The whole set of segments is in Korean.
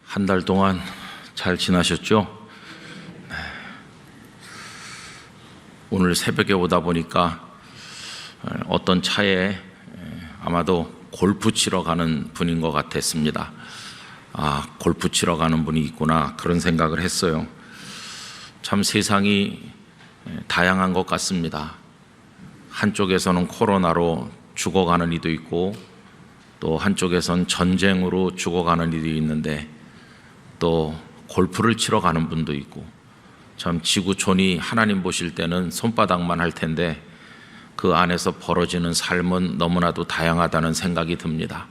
한 달 동안 잘 지나셨죠? 오늘 새벽에 오다 보니까 어떤 차에 아마도 골프 치러 가는 분인 것 같았습니다. 아, 골프 치러 가는 분이 있구나, 그런 생각을 했어요. 참 세상이 다양한 것 같습니다. 한쪽에서는 코로나로 죽어가는 이도 있고, 또 한쪽에선 전쟁으로 죽어가는 이도 있는데, 또 골프를 치러 가는 분도 있고, 참 지구촌이 하나님 보실 때는 손바닥만 할 텐데 그 안에서 벌어지는 삶은 너무나도 다양하다는 생각이 듭니다.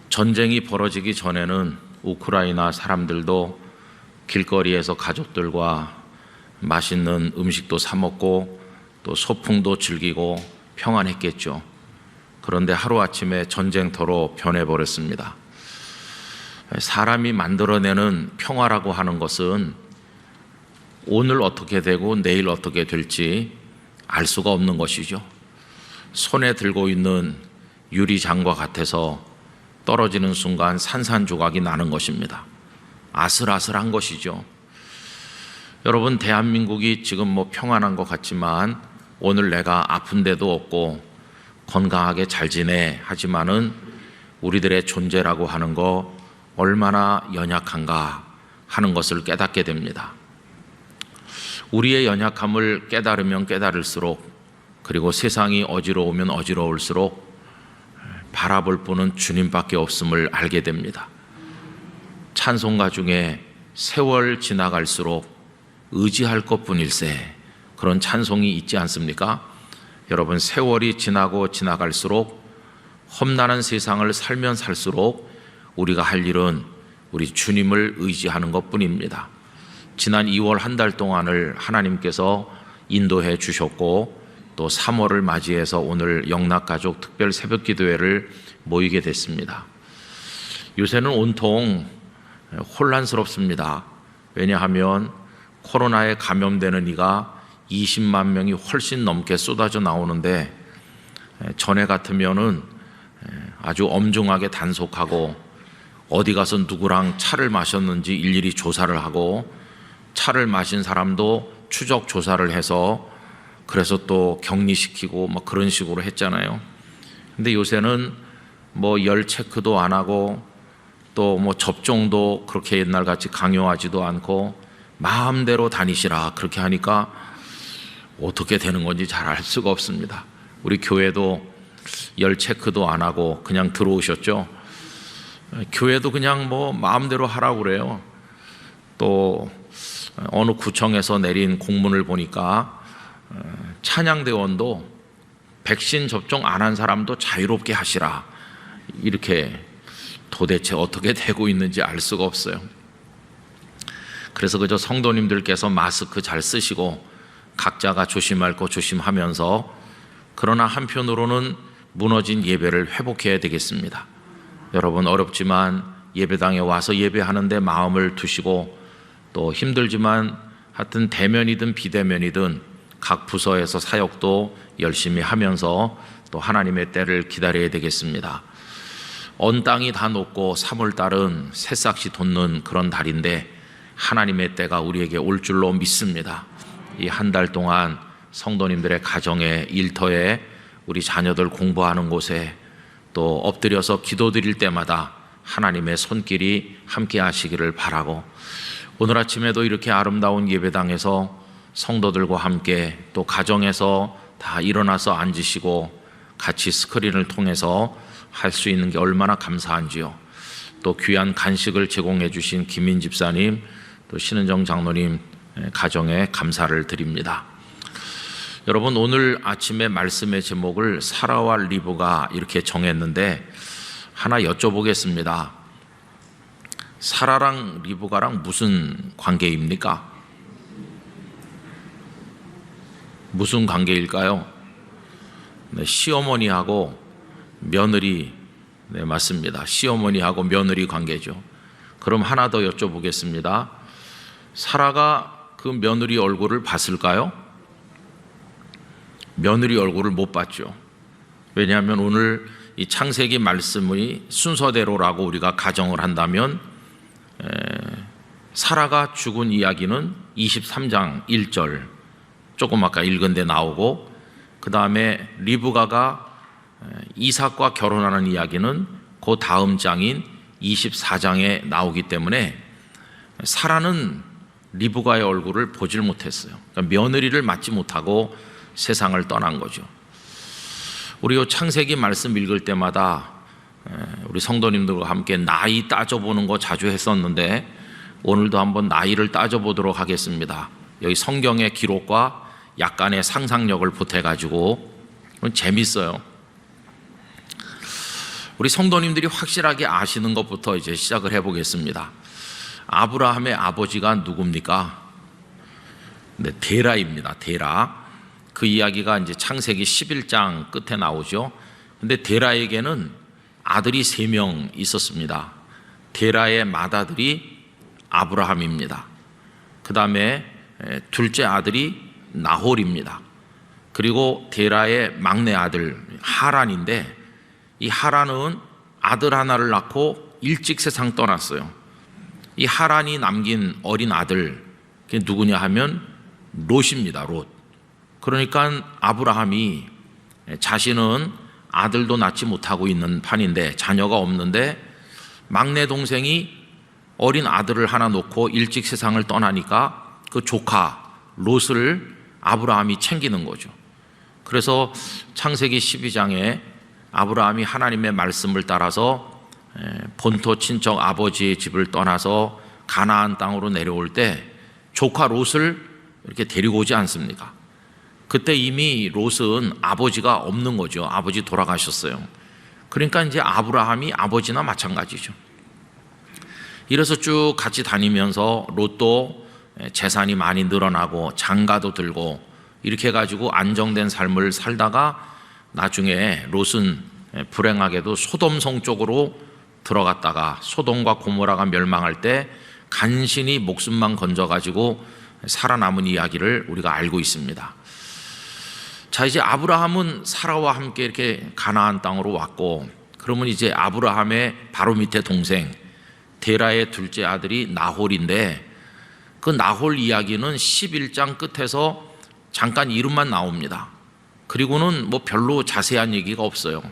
전쟁이 벌어지기 전에는 우크라이나 사람들도 길거리에서 가족들과 맛있는 음식도 사 먹고 또 소풍도 즐기고 평안했겠죠. 그런데 하루아침에 전쟁터로 변해버렸습니다. 사람이 만들어내는 평화라고 하는 것은 오늘 어떻게 되고 내일 어떻게 될지 알 수가 없는 것이죠. 손에 들고 있는 유리장과 같아서 떨어지는 순간 산산조각이 나는 것입니다. 아슬아슬한 것이죠. 여러분, 대한민국이 지금 평안한 것 같지만 오늘 내가 아픈 데도 없고 건강하게 잘 지내 하지만은 우리들의 존재라고 하는 거 얼마나 연약한가 하는 것을 깨닫게 됩니다. 우리의 연약함을 깨달으면 깨달을수록, 그리고 세상이 어지러우면 어지러울수록 바라볼 분은 주님밖에 없음을 알게 됩니다. 찬송가 중에 세월 지나갈수록 의지할 것뿐일세, 그런 찬송이 있지 않습니까? 여러분, 세월이 지나고 지나갈수록, 험난한 세상을 살면 살수록 우리가 할 일은 우리 주님을 의지하는 것뿐입니다. 지난 2월 한 달 동안을 하나님께서 인도해 주셨고, 또 3월을 맞이해서 오늘 영락가족 특별 새벽기도회를 모이게 됐습니다. 요새는 온통 혼란스럽습니다. 왜냐하면 코로나에 감염되는 이가 20만 명이 훨씬 넘게 쏟아져 나오는데, 전에 같으면은 아주 엄중하게 단속하고 어디 가서 누구랑 차를 마셨는지 일일이 조사를 하고, 차를 마신 사람도 추적 조사를 해서 그래서 또 격리시키고 그런 식으로 했잖아요. 근데 요새는 열 체크도 안 하고, 또 접종도 그렇게 옛날같이 강요하지도 않고 마음대로 다니시라 그렇게 하니까 어떻게 되는 건지 잘 알 수가 없습니다. 우리 교회도 열 체크도 안 하고 그냥 들어오셨죠. 교회도 그냥 마음대로 하라고 그래요. 또 어느 구청에서 내린 공문을 보니까 찬양대원도 백신 접종 안 한 사람도 자유롭게 하시라, 이렇게. 도대체 어떻게 되고 있는지 알 수가 없어요. 그래서 그저 성도님들께서 마스크 잘 쓰시고 각자가 조심할 거 조심하면서, 그러나 한편으로는 무너진 예배를 회복해야 되겠습니다. 여러분, 어렵지만 예배당에 와서 예배하는데 마음을 두시고, 또 힘들지만 하여튼 대면이든 비대면이든 각 부서에서 사역도 열심히 하면서 또 하나님의 때를 기다려야 되겠습니다. 언 땅이 다 녹고 3월달은 새싹이 돋는 그런 달인데 하나님의 때가 우리에게 올 줄로 믿습니다. 이 한 달 동안 성도님들의 가정에, 일터에, 우리 자녀들 공부하는 곳에, 또 엎드려서 기도드릴 때마다 하나님의 손길이 함께 하시기를 바라고, 오늘 아침에도 이렇게 아름다운 예배당에서 성도들과 함께, 또 가정에서 다 일어나서 앉으시고 같이 스크린을 통해서 할 수 있는 게 얼마나 감사한지요. 또 귀한 간식을 제공해 주신 김인 집사님, 또 신은정 장로님 가정에 감사를 드립니다. 여러분, 오늘 아침에 말씀의 제목을 사라와 리브가 이렇게 정했는데 하나 여쭤보겠습니다. 사라랑 리브가랑 무슨 관계입니까? 무슨 관계일까요? 네, 시어머니하고 며느리. 네, 맞습니다. 시어머니하고 며느리 관계죠. 그럼 하나 더 여쭤보겠습니다. 사라가 그 며느리 얼굴을 봤을까요? 며느리 얼굴을 못 봤죠. 왜냐하면 오늘 이 창세기 말씀의 순서대로라고 우리가 가정을 한다면 사라가 죽은 이야기는 23장 1절 조금 아까 읽은 데 나오고, 그 다음에 리브가가 이삭과 결혼하는 이야기는 그 다음 장인 24장에 나오기 때문에 사라는 리브가의 얼굴을 보질 못했어요. 그러니까 며느리를 맞지 못하고 세상을 떠난 거죠. 우리 창세기 말씀 읽을 때마다 우리 성도님들과 함께 나이 따져보는 거 자주 했었는데, 오늘도 한번 나이를 따져보도록 하겠습니다. 여기 성경의 기록과 약간의 상상력을 보태가지고 재밌어요. 우리 성도님들이 확실하게 아시는 것부터 이제 시작을 해보겠습니다. 아브라함의 아버지가 누굽니까? 네, 데라입니다. 데라. 그 이야기가 이제 창세기 11장 끝에 나오죠. 근데 데라에게는 아들이 3명 있었습니다. 데라의 맏아들이 아브라함입니다. 그 다음에 둘째 아들이 나홀입니다. 그리고 데라의 막내 아들 하란인데, 이 하란은 아들 하나를 낳고 일찍 세상 떠났어요. 이 하란이 남긴 어린 아들, 그게 누구냐 하면 롯입니다. 롯. 그러니까 아브라함이 자신은 아들도 낳지 못하고 있는 판인데, 자녀가 없는데 막내 동생이 어린 아들을 하나 놓고 일찍 세상을 떠나니까 그 조카 롯을 아브라함이 챙기는 거죠. 그래서 창세기 12장에 아브라함이 하나님의 말씀을 따라서 본토 친척 아버지의 집을 떠나서 가나안 땅으로 내려올 때 조카 롯을 이렇게 데리고 오지 않습니까? 그때 이미 롯은 아버지가 없는 거죠. 아버지 돌아가셨어요. 그러니까 이제 아브라함이 아버지나 마찬가지죠. 이래서 쭉 같이 다니면서 롯도 재산이 많이 늘어나고 장가도 들고 이렇게 해가지고 안정된 삶을 살다가 나중에 롯은 불행하게도 소돔성 쪽으로 들어갔다가 소돔과 고모라가 멸망할 때 간신히 목숨만 건져가지고 살아남은 이야기를 우리가 알고 있습니다. 자, 이제 아브라함은 사라와 함께 이렇게 가나안 땅으로 왔고, 그러면 이제 아브라함의 바로 밑에 동생 데라의 둘째 아들이 나홀인데, 그 나홀 이야기는 11장 끝에서 잠깐 이름만 나옵니다. 그리고는 뭐 별로 자세한 얘기가 없어요.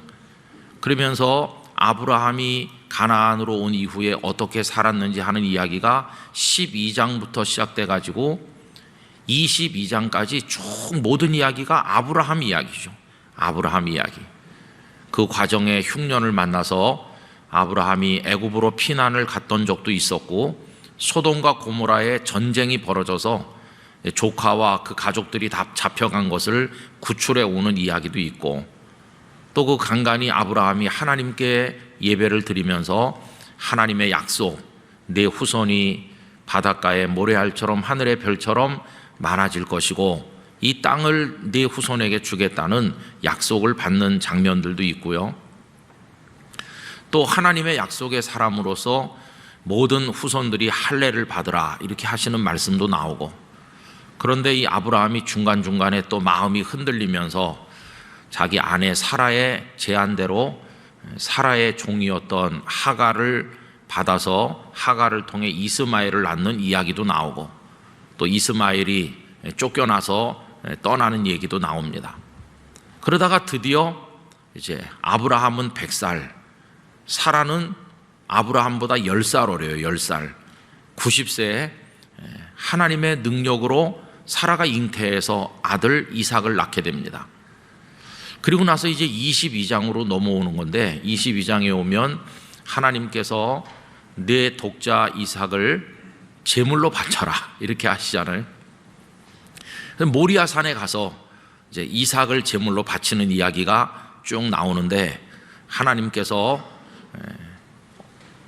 그러면서 아브라함이 가나안으로 온 이후에 어떻게 살았는지 하는 이야기가 12장부터 시작돼 가지고 22장까지 쭉 모든 이야기가 아브라함 이야기죠. 아브라함 이야기. 그 과정에 흉년을 만나서 아브라함이 애굽으로 피난을 갔던 적도 있었고, 소돔과 고모라의 전쟁이 벌어져서 조카와 그 가족들이 다 잡혀간 것을 구출해 오는 이야기도 있고, 또 그 간간히 아브라함이 하나님께 예배를 드리면서 하나님의 약속, 내 후손이 바닷가의 모래알처럼 하늘의 별처럼 많아질 것이고 이 땅을 네 후손에게 주겠다는 약속을 받는 장면들도 있고요. 또 하나님의 약속의 사람으로서 모든 후손들이 할례를 받으라 이렇게 하시는 말씀도 나오고, 그런데 이 아브라함이 중간중간에 또 마음이 흔들리면서 자기 아내 사라의 제안대로 사라의 종이었던 하갈을 받아서 하갈을 통해 이스마엘을 낳는 이야기도 나오고, 또 이스마엘이 쫓겨나서 떠나는 얘기도 나옵니다. 그러다가 드디어 이제 아브라함은 100살, 사라는 아브라함보다 10살 어려요. 10살. 90세에 하나님의 능력으로 사라가 잉태해서 아들 이삭을 낳게 됩니다. 그리고 나서 이제 22장으로 넘어오는 건데, 22장에 오면 하나님께서 내 독자 이삭을 제물로 바쳐라 이렇게 하시잖아요. 모리아 산에 가서 이제 이삭을 제물로 바치는 이야기가 쭉 나오는데, 하나님께서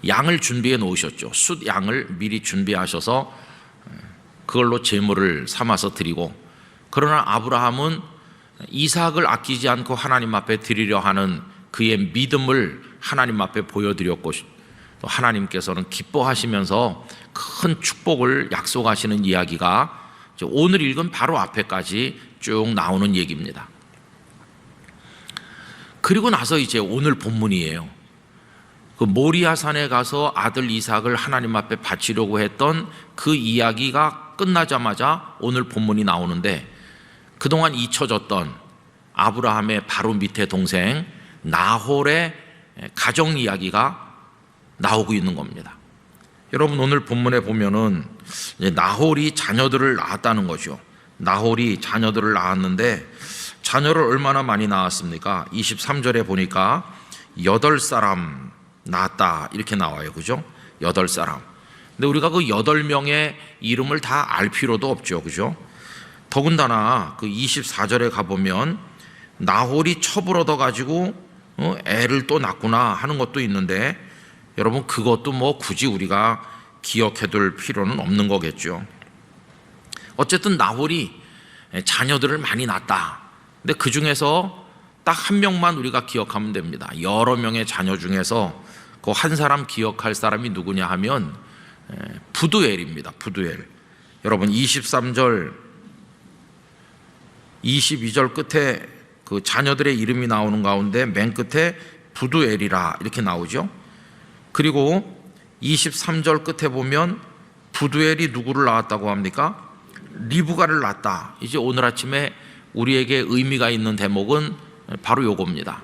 양을 준비해 놓으셨죠. 숫 양을 미리 준비하셔서 그걸로 제물을 삼아서 드리고, 그러나 아브라함은 이삭을 아끼지 않고 하나님 앞에 드리려 하는 그의 믿음을 하나님 앞에 보여드렸고, 또 하나님께서는 기뻐하시면서 큰 축복을 약속하시는 이야기가 오늘 읽은 바로 앞에까지 쭉 나오는 얘기입니다. 그리고 나서 이제 오늘 본문이에요. 그 모리아산에 가서 아들 이삭을 하나님 앞에 바치려고 했던 그 이야기가 끝나자마자 오늘 본문이 나오는데, 그동안 잊혀졌던 아브라함의 바로 밑에 동생 나홀의 가정 이야기가 나오고 있는 겁니다. 여러분, 오늘 본문에 보면은 나홀이 자녀들을 낳았다는 거죠. 나홀이 자녀들을 낳았는데 자녀를 얼마나 많이 낳았습니까? 23절에 보니까 8사람 낳았다 이렇게 나와요. 그죠? 8사람. 근데 우리가 그 8명의 이름을 다 알 필요도 없죠. 그죠? 더군다나 그 24절에 가보면 나홀이 첩을 얻어가지고 애를 또 낳구나 하는 것도 있는데, 여러분 그것도 뭐 굳이 우리가 기억해둘 필요는 없는 거겠죠. 어쨌든 나홀이 자녀들을 많이 낳았다. 근데 그 중에서 딱 한 명만 우리가 기억하면 됩니다. 여러 명의 자녀 중에서 그 한 사람 기억할 사람이 누구냐 하면 부두엘입니다. 부두엘. 여러분 23절 22절 끝에 그 자녀들의 이름이 나오는 가운데 맨 끝에 부두엘이라 이렇게 나오죠. 그리고 23절 끝에 보면 부두엘이 누구를 낳았다고 합니까? 리브가를 낳았다. 이제 오늘 아침에 우리에게 의미가 있는 대목은 바로 요겁니다.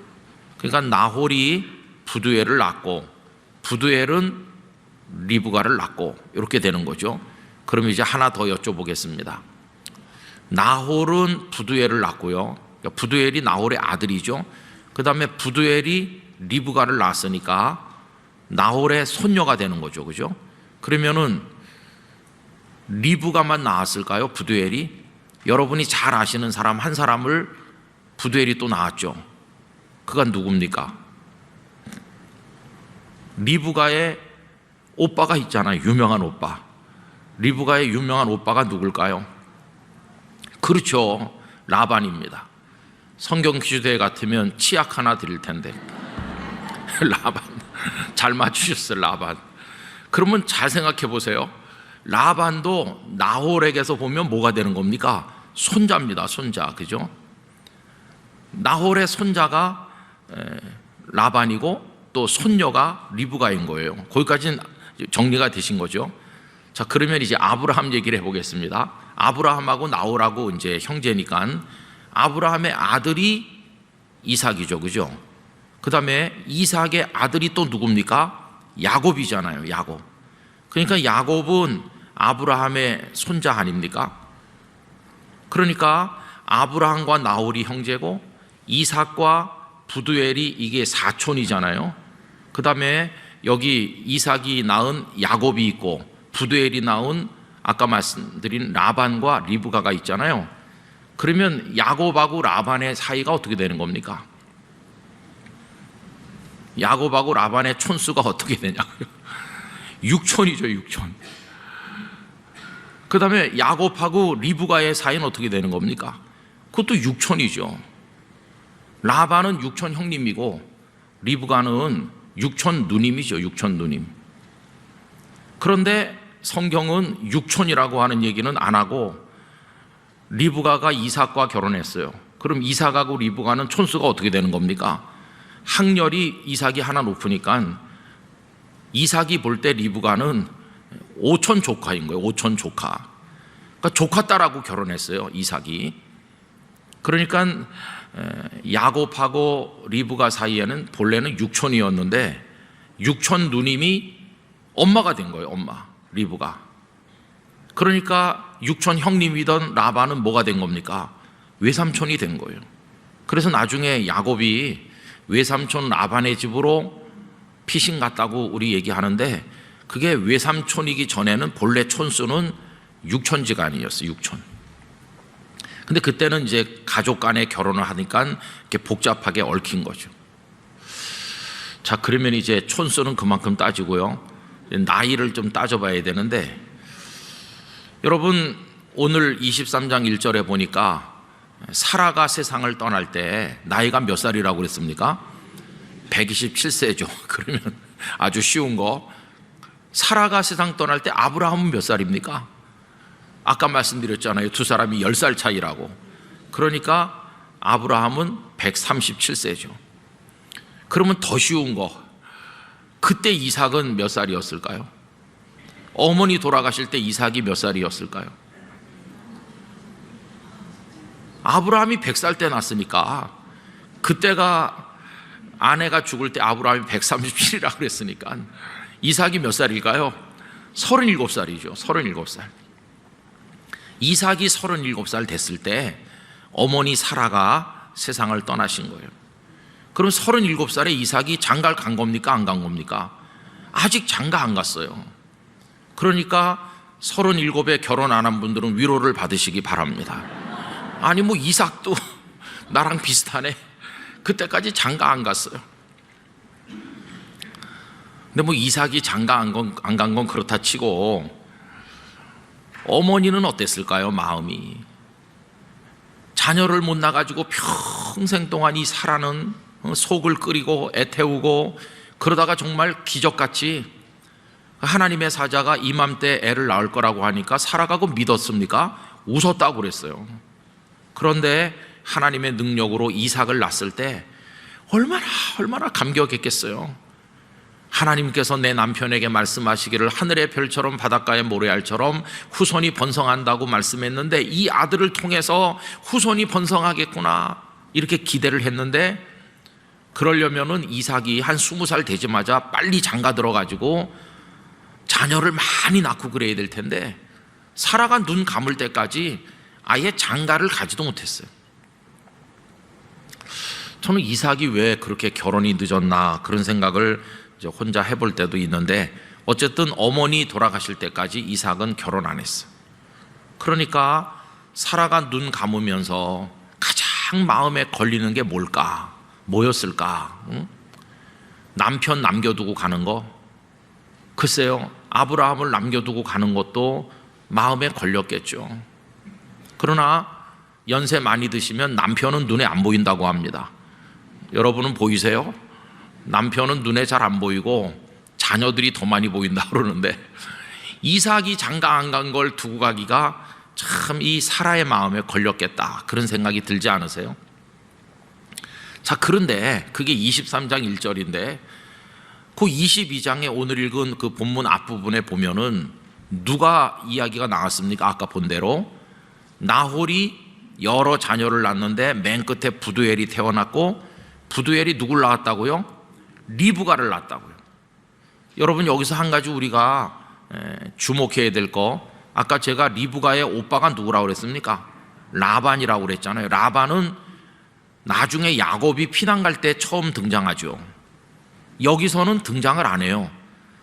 그러니까 나홀이 부두엘을 낳고 부두엘은 리브가를 낳고 이렇게 되는 거죠. 그럼 이제 하나 더 여쭤보겠습니다. 나홀은 부두엘을 낳고요. 부두엘이 나홀의 아들이죠. 그 다음에 부두엘이 리브가를 낳았으니까 나홀의 손녀가 되는 거죠. 그죠? 그러면은 리브가만 낳았을까요? 부두엘이? 여러분이 잘 아시는 사람 한 사람을 부두엘이 또 낳았죠. 그가 누굽니까? 리브가의 오빠가 있잖아요. 유명한 오빠. 리브가의 유명한 오빠가 누굴까요? 그렇죠. 라반입니다. 성경 퀴즈대회 같으면 치약 하나 드릴 텐데. 라반. 잘 맞추셨어요. 라반. 그러면 잘 생각해 보세요. 라반도 나홀에게서 보면 뭐가 되는 겁니까? 손자입니다. 손자. 그죠? 나홀의 손자가 라반이고 또 손녀가 리브가인 거예요. 거기까지는 정리가 되신 거죠. 자, 그러면 이제 아브라함 얘기를 해보겠습니다. 아브라함하고 나홀하고 이제 형제니까 아브라함의 아들이 이삭이죠. 그죠? 그 다음에 이삭의 아들이 또 누굽니까? 야곱이잖아요. 야곱. 그러니까 야곱은 아브라함의 손자 아닙니까? 그러니까 아브라함과 나홀이 형제고 이삭과 부두엘이 이게 사촌이잖아요. 그 다음에 여기 이삭이 낳은 야곱이 있고 부두엘이 낳은 아까 말씀드린 라반과 리브가가 있잖아요. 그러면 야곱하고 라반의 사이가 어떻게 되는 겁니까? 야곱하고 라반의 촌수가 어떻게 되냐고요? 6촌이죠. 6촌. 그 다음에 야곱하고 리브가의 사이는 어떻게 되는 겁니까? 그것도 6촌이죠. 라반은 6촌 형님이고 리브가는 6촌 누님이죠. 6촌 누님. 그런데 성경은 6촌이라고 하는 얘기는 안 하고 리브가가 이삭과 결혼했어요. 그럼 이삭하고 리브가는 촌수가 어떻게 되는 겁니까? 학렬이 이삭이 하나 높으니까 이삭이 볼 때 리브가는 5촌 조카인 거예요. 5촌 조카. 그러니까 조카 딸하고 결혼했어요. 이삭이. 그러니까 야곱하고 리브가 사이에는 본래는 6촌이었는데 6촌 누님이 엄마가 된 거예요. 엄마. 리브가. 그러니까 6촌 형님이던 라반은 뭐가 된 겁니까? 외삼촌이 된 거예요. 그래서 나중에 야곱이 외삼촌 라반의 집으로 피신 갔다고 우리 얘기하는데 그게 외삼촌이기 전에는 본래 촌수는 6촌지간이었어요. 6촌. 근데 그때는 이제 가족 간에 결혼을 하니까 이렇게 복잡하게 얽힌 거죠. 자, 그러면 이제 촌수는 그만큼 따지고요. 나이를 좀 따져봐야 되는데 여러분 오늘 23장 1절에 보니까 사라가 세상을 떠날 때 나이가 몇 살이라고 그랬습니까? 127세죠. 그러면 아주 쉬운 거. 사라가 세상 떠날 때 아브라함은 몇 살입니까? 아까 말씀드렸잖아요. 두 사람이 10살 차이라고. 그러니까 아브라함은 137세죠. 그러면 더 쉬운 거. 그때 이삭은 몇 살이었을까요? 어머니 돌아가실 때 이삭이 몇 살이었을까요? 아브라함이 100살 때 낳았으니까, 그때가 아내가 죽을 때 아브라함이 137이라고 그랬으니까 이삭이 몇 살일까요? 37살이죠. 37살. 이삭이 37살 됐을 때 어머니 사라가 세상을 떠나신 거예요. 그럼 37살에 이삭이 장가를 간 겁니까? 안 간 겁니까? 아직 장가 안 갔어요. 그러니까 37에 결혼 안 한 분들은 위로를 받으시기 바랍니다. 아니 뭐 이삭도 나랑 비슷하네. 그때까지 장가 안 갔어요. 근데 뭐 이삭이 장가 안 간 건 그렇다 치고, 어머니는 어땠을까요? 마음이. 자녀를 못 낳아가지고 평생 동안 이 사라는 속을 끓이고 애태우고, 그러다가 정말 기적같이 하나님의 사자가 이맘때 애를 낳을 거라고 하니까 사라가 그 믿었습니까? 웃었다고 그랬어요. 그런데 하나님의 능력으로 이삭을 낳았을 때 얼마나 감격했겠어요. 하나님께서 내 남편에게 말씀하시기를 하늘의 별처럼 바닷가의 모래알처럼 후손이 번성한다고 말씀했는데, 이 아들을 통해서 후손이 번성하겠구나 이렇게 기대를 했는데, 그러려면은 이삭이 한 20살 되자마자 빨리 장가 들어가지고 자녀를 많이 낳고 그래야 될 텐데, 사라가 눈 감을 때까지 아예 장가를 가지도 못했어요. 저는 이삭이 왜 그렇게 결혼이 늦었나 그런 생각을 이제 혼자 해볼 때도 있는데, 어쨌든 어머니 돌아가실 때까지 이삭은 결혼 안 했어요. 그러니까 사라가 눈 감으면서 가장 마음에 걸리는 게 뭘까? 뭐였을까? 응? 남편 남겨두고 가는 거? 글쎄요, 아브라함을 남겨두고 가는 것도 마음에 걸렸겠죠. 그러나 연세 많이 드시면 남편은 눈에 안 보인다고 합니다. 여러분은 보이세요? 남편은 눈에 잘 안 보이고 자녀들이 더 많이 보인다 그러는데, 이삭이 장가 안 간 걸 두고 가기가 참 이 사라의 마음에 걸렸겠다 그런 생각이 들지 않으세요? 자, 그런데 그게 23장 1절인데 그 22장에 오늘 읽은 그 본문 앞부분에 보면은 누가 이야기가 나왔습니까? 아까 본 대로 나홀이 여러 자녀를 낳았는데 맨 끝에 부두엘이 태어났고, 부두엘이 누굴 낳았다고요? 리브가를 낳았다고요. 여러분, 여기서 한 가지 우리가 주목해야 될 거, 아까 제가 리브가의 오빠가 누구라고 그랬습니까? 라반이라고 그랬잖아요. 라반은 나중에 야곱이 피난 갈 때 처음 등장하죠. 여기서는 등장을 안 해요.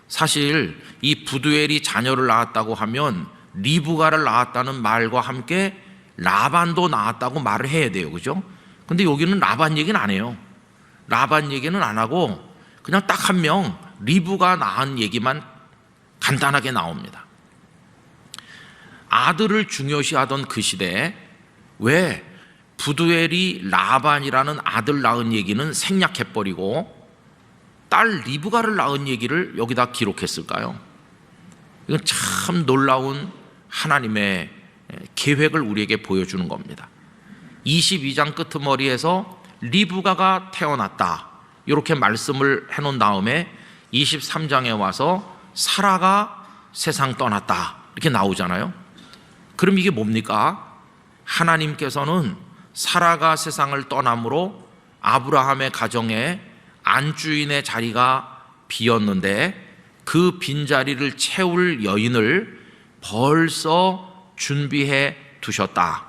사실 이 부두엘이 자녀를 낳았다고 하면 리브가를 낳았다는 말과 함께 라반도 낳았다고 말을 해야 돼요. 그죠? 근데 여기는 라반 얘기는 안 해요. 라반 얘기는 안 하고 그냥 딱 한 명 리브가 낳은 얘기만 간단하게 나옵니다. 아들을 중요시하던 그 시대에 왜 부두엘이 라반이라는 아들 낳은 얘기는 생략해버리고 딸 리브가를 낳은 얘기를 여기다 기록했을까요? 이건 참 놀라운 하나님의 계획을 우리에게 보여주는 겁니다. 22장 끄트머리에서 리브가가 태어났다 이렇게 말씀을 해놓은 다음에 23장에 와서 사라가 세상 떠났다 이렇게 나오잖아요. 그럼 이게 뭡니까? 하나님께서는 사라가 세상을 떠남으로 아브라함의 가정에 안주인의 자리가 비었는데, 그 빈자리를 채울 여인을 벌써 준비해 두셨다.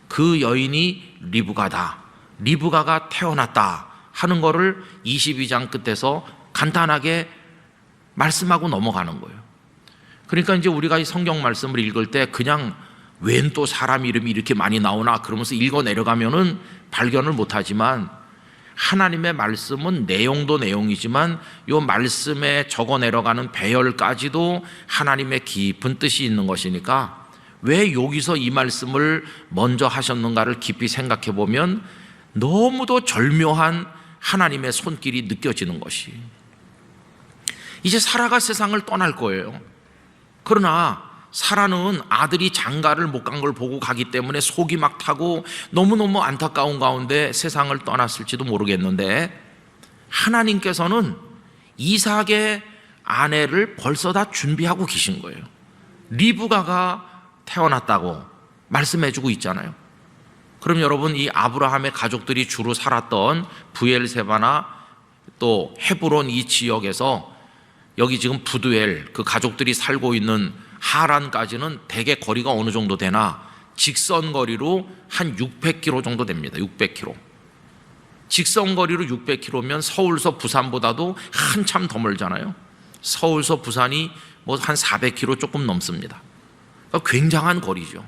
그 여인이 리브가다. 리브가가 태어났다 하는 거를 22장 끝에서 간단하게 말씀하고 넘어가는 거예요. 그러니까 이제 우리가 이 성경 말씀을 읽을 때 그냥 웬 또 사람 이름이 이렇게 많이 나오나 그러면서 읽어 내려가면은 발견을 못하지만, 하나님의 말씀은 내용도 내용이지만 이 말씀에 적어 내려가는 배열까지도 하나님의 깊은 뜻이 있는 것이니까, 왜 여기서 이 말씀을 먼저 하셨는가를 깊이 생각해 보면 너무도 절묘한 하나님의 손길이 느껴지는 것이, 이제 사라가 세상을 떠날 거예요. 그러나 사라는 아들이 장가를 못 간 걸 보고 가기 때문에 속이 막 타고 너무너무 안타까운 가운데 세상을 떠났을지도 모르겠는데, 하나님께서는 이삭의 아내를 벌써 다 준비하고 계신 거예요. 리브가가 태어났다고 말씀해주고 있잖아요. 그럼 여러분, 이 아브라함의 가족들이 주로 살았던 브엘세바나 또 헤브론 이 지역에서 여기 지금 부두엘 그 가족들이 살고 있는 하란까지는 대개 거리가 어느 정도 되나? 직선거리로 한 600km 정도 됩니다. 600km. 직선거리로 600km면 서울서 부산보다도 한참 더 멀잖아요. 서울서 부산이 뭐 한 400km 조금 넘습니다. 그러니까 굉장한 거리죠.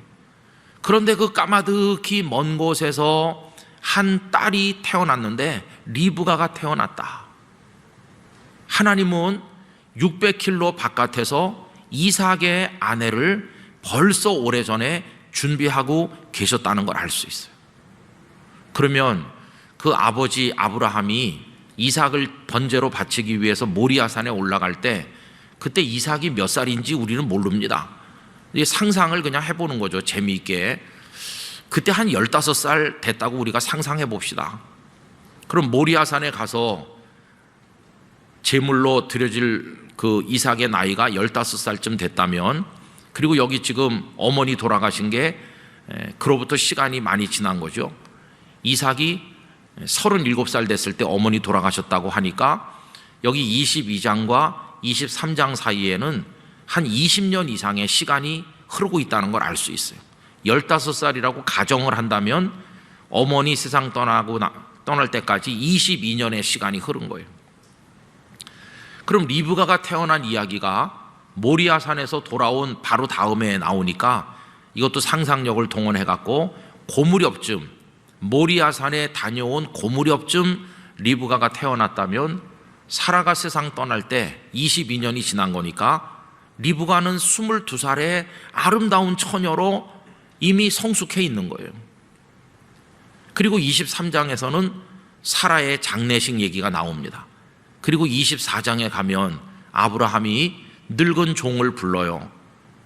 그런데 그 까마득히 먼 곳에서 한 딸이 태어났는데 리브가가 태어났다. 하나님은 600km 바깥에서 이삭의 아내를 벌써 오래전에 준비하고 계셨다는 걸 알 수 있어요. 그러면 그 아버지 아브라함이 이삭을 번제로 바치기 위해서 모리아산에 올라갈 때 그때 이삭이 몇 살인지 우리는 모릅니다. 상상을 그냥 해보는 거죠. 재미있게. 그때 한 15살 됐다고 우리가 상상해 봅시다. 그럼 모리아산에 가서 제물로 드려질 그 이삭의 나이가 15살쯤 됐다면, 그리고 여기 지금 어머니 돌아가신 게 그로부터 시간이 많이 지난 거죠. 이삭이 37살 됐을 때 어머니 돌아가셨다고 하니까 여기 22장과 23장 사이에는 한 20년 이상의 시간이 흐르고 있다는 걸 알 수 있어요. 15살이라고 가정을 한다면 어머니 세상 떠날 때까지 22년의 시간이 흐른 거예요. 그럼 리브가가 태어난 이야기가 모리아산에서 돌아온 바로 다음에 나오니까 이것도 상상력을 동원해갖고 고무렵쯤, 모리아산에 다녀온 고무렵쯤 리브가가 태어났다면 사라가 세상 떠날 때 22년이 지난 거니까 리브가는 22살의 아름다운 처녀로 이미 성숙해 있는 거예요. 그리고 23장에서는 사라의 장례식 얘기가 나옵니다. 그리고 24장에 가면 아브라함이 늙은 종을 불러요.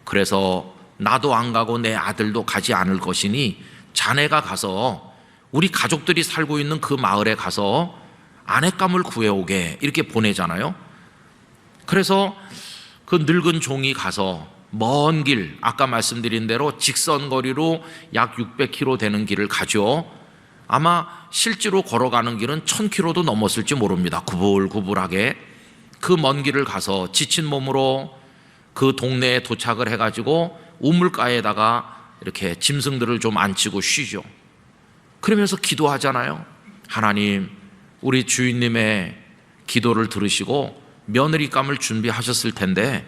그래서 나도 안 가고 내 아들도 가지 않을 것이니 자네가 가서 우리 가족들이 살고 있는 그 마을에 가서 아내감을 구해오게, 이렇게 보내잖아요. 그래서 그 늙은 종이 가서 먼 길, 아까 말씀드린 대로 직선거리로 약 600km 되는 길을 가죠. 아마 실제로 걸어가는 길은 1000km도 넘었을지 모릅니다. 구불구불하게 그 먼 길을 가서 지친 몸으로 그 동네에 도착을 해가지고 우물가에다가 이렇게 짐승들을 좀 앉히고 쉬죠. 그러면서 기도하잖아요. 하나님, 우리 주인님의 기도를 들으시고 며느리감을 준비하셨을 텐데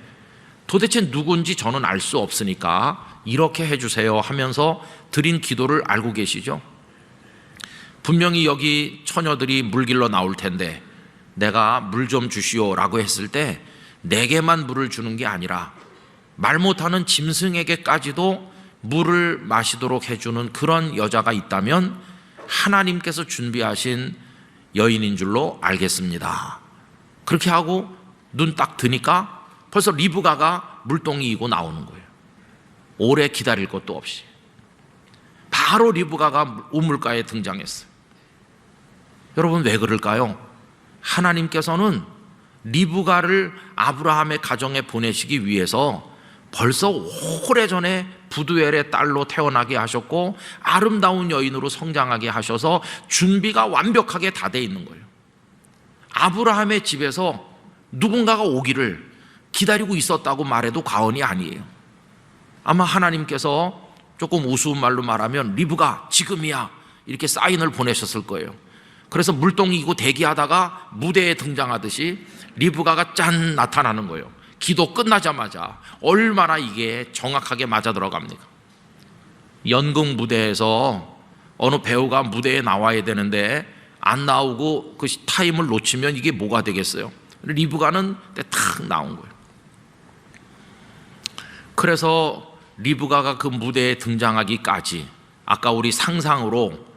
도대체 누군지 저는 알 수 없으니까 이렇게 해주세요 하면서 드린 기도를 알고 계시죠? 분명히 여기 처녀들이 물길로 나올 텐데 내가 물 좀 주시오라고 했을 때 내게만 물을 주는 게 아니라 말 못하는 짐승에게까지도 물을 마시도록 해주는 그런 여자가 있다면 하나님께서 준비하신 여인인 줄로 알겠습니다. 그렇게 하고 눈 딱 드니까 벌써 리브가가 물동이 이고 나오는 거예요. 오래 기다릴 것도 없이 바로 리브가가 우물가에 등장했어요. 여러분, 왜 그럴까요? 하나님께서는 리브가를 아브라함의 가정에 보내시기 위해서 벌써 오래전에 부두엘의 딸로 태어나게 하셨고 아름다운 여인으로 성장하게 하셔서 준비가 완벽하게 다 돼 있는 거예요. 아브라함의 집에서 누군가가 오기를 기다리고 있었다고 말해도 과언이 아니에요. 아마 하나님께서 조금 우스운 말로 말하면 리브가 지금이야 이렇게 사인을 보내셨을 거예요. 그래서 물동이고 대기하다가 무대에 등장하듯이 리브가가 짠 나타나는 거예요. 기도 끝나자마자. 얼마나 이게 정확하게 맞아 들어갑니까? 연극 무대에서 어느 배우가 무대에 나와야 되는데 안 나오고 그 타임을 놓치면 이게 뭐가 되겠어요? 리브가는 딱 나온 거예요. 그래서 리브가가 그 무대에 등장하기까지 아까 우리 상상으로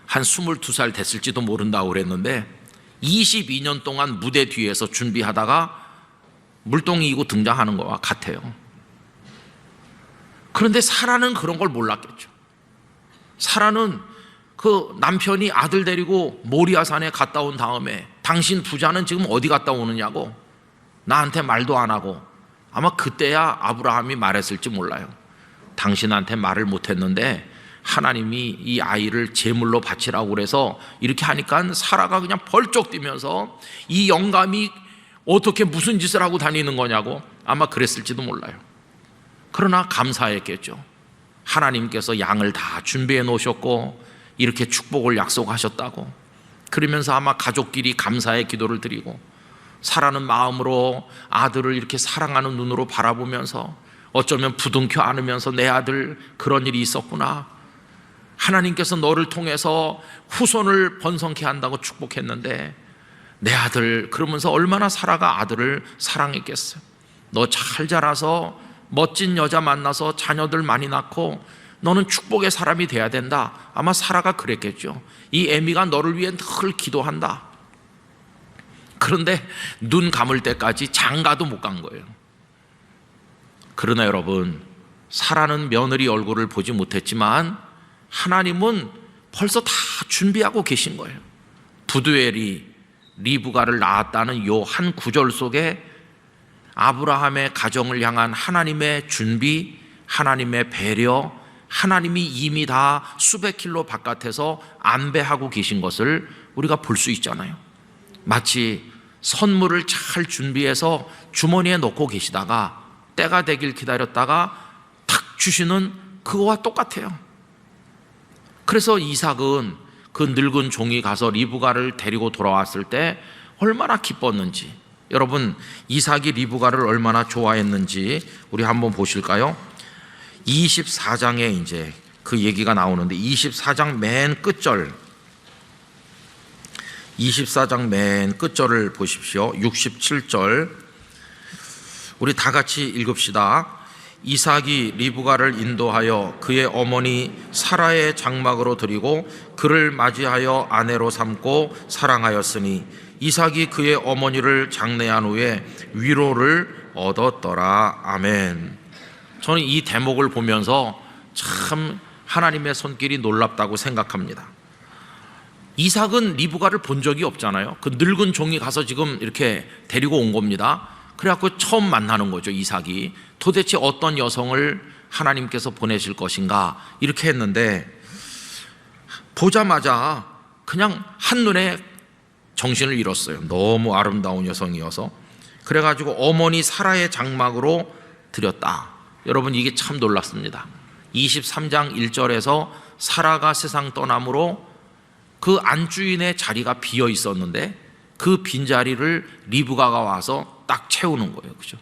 한 22살 됐을지도 모른다고 그랬는데 22년 동안 무대 뒤에서 준비하다가 물동이고 등장하는 거와 같아요. 그런데 사라는 그런 걸 몰랐겠죠. 사라는 그 남편이 아들 데리고 모리아산에 갔다 온 다음에 당신 부자는 지금 어디 갔다 오느냐고 나한테 말도 안 하고. 아마 그때야 아브라함이 말했을지 몰라요. 당신한테 말을 못했는데 하나님이 이 아이를 제물로 바치라고 그래서 이렇게 하니까 사라가 그냥 벌쩍 뛰면서 이 영감이 어떻게 무슨 짓을 하고 다니는 거냐고 아마 그랬을지도 몰라요. 그러나 감사했겠죠. 하나님께서 양을 다 준비해 놓으셨고 이렇게 축복을 약속하셨다고. 그러면서 아마 가족끼리 감사의 기도를 드리고 사라는 마음으로 아들을 이렇게 사랑하는 눈으로 바라보면서 어쩌면 부둥켜 안으면서 내 아들 그런 일이 있었구나, 하나님께서 너를 통해서 후손을 번성케 한다고 축복했는데 내 아들, 그러면서 얼마나 사라가 아들을 사랑했겠어요. 너 잘 자라서 멋진 여자 만나서 자녀들 많이 낳고 너는 축복의 사람이 돼야 된다. 아마 사라가 그랬겠죠. 이 애미가 너를 위해 늘 기도한다. 그런데 눈 감을 때까지 장가도 못 간 거예요. 그러나 여러분, 사라는 며느리 얼굴을 보지 못했지만 하나님은 벌써 다 준비하고 계신 거예요. 부두엘이 리브가를 낳았다는 요 한 구절 속에 아브라함의 가정을 향한 하나님의 준비, 하나님의 배려, 하나님이 이미 다 수백 킬로 바깥에서 안배하고 계신 것을 우리가 볼 수 있잖아요. 마치 선물을 잘 준비해서 주머니에 넣고 계시다가 때가 되길 기다렸다가 탁 주시는 그거와 똑같아요. 그래서 이삭은 그 늙은 종이 가서 리브가를 데리고 돌아왔을 때 얼마나 기뻤는지, 여러분 이삭이 리브가를 얼마나 좋아했는지 우리 한번 보실까요? 24장에 이제 그 얘기가 나오는데 24장 맨 끝절, 24장 맨 끝절을 보십시오. 67절 우리 다 같이 읽읍시다. 이삭이 리브가를 인도하여 그의 어머니 사라의 장막으로 들이고 그를 맞이하여 아내로 삼고 사랑하였으니 이삭이 그의 어머니를 장례한 후에 위로를 얻었더라. 아멘. 저는 이 대목을 보면서 참 하나님의 손길이 놀랍다고 생각합니다. 이삭은 리브가를 본 적이 없잖아요. 그 늙은 종이 가서 지금 이렇게 데리고 온 겁니다. 그래갖고 처음 만나는 거죠. 이삭이 도대체 어떤 여성을 하나님께서 보내실 것인가 이렇게 했는데 보자마자 그냥 한눈에 정신을 잃었어요. 너무 아름다운 여성이어서. 그래가지고 어머니 사라의 장막으로 들였다. 여러분 이게 참 놀랐습니다. 23장 1절에서 사라가 세상 떠남으로 그 안주인의 자리가 비어 있었는데 그 빈자리를 리브가가 와서 딱 채우는 거예요. 그죠?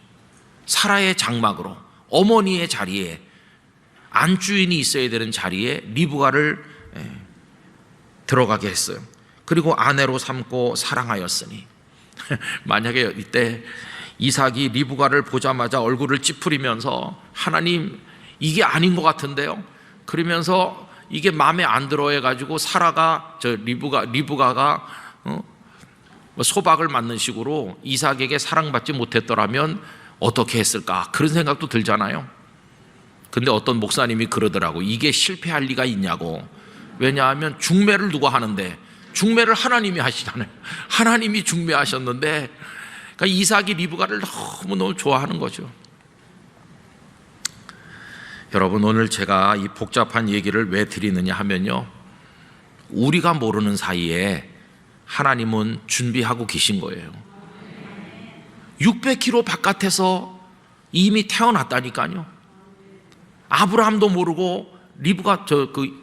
사라의 장막으로 어머니의 자리에, 안주인이 있어야 되는 자리에 리브가를 들어가게 했어요. 그리고 아내로 삼고 사랑하였으니 만약에 이때 이삭이 리브가를 보자마자 얼굴을 찌푸리면서 하나님 이게 아닌 것 같은데요, 그러면서 이게 마음에 안 들어 해가지고 사라가 리브가가 소박을 맞는 식으로 이삭에게 사랑받지 못했더라면 어떻게 했을까, 그런 생각도 들잖아요. 근데 어떤 목사님이 그러더라고. 이게 실패할 리가 있냐고. 왜냐하면 중매를 누가 하는데, 중매를 하나님이 하시잖아요. 하나님이 중매하셨는데, 그러니까 이삭이 리브가를 너무너무 좋아하는 거죠. 여러분 오늘 제가 이 복잡한 얘기를 왜 드리느냐 하면요, 우리가 모르는 사이에 하나님은 준비하고 계신 거예요. 600km 바깥에서 이미 태어났다니까요. 아브라함도 모르고 리브가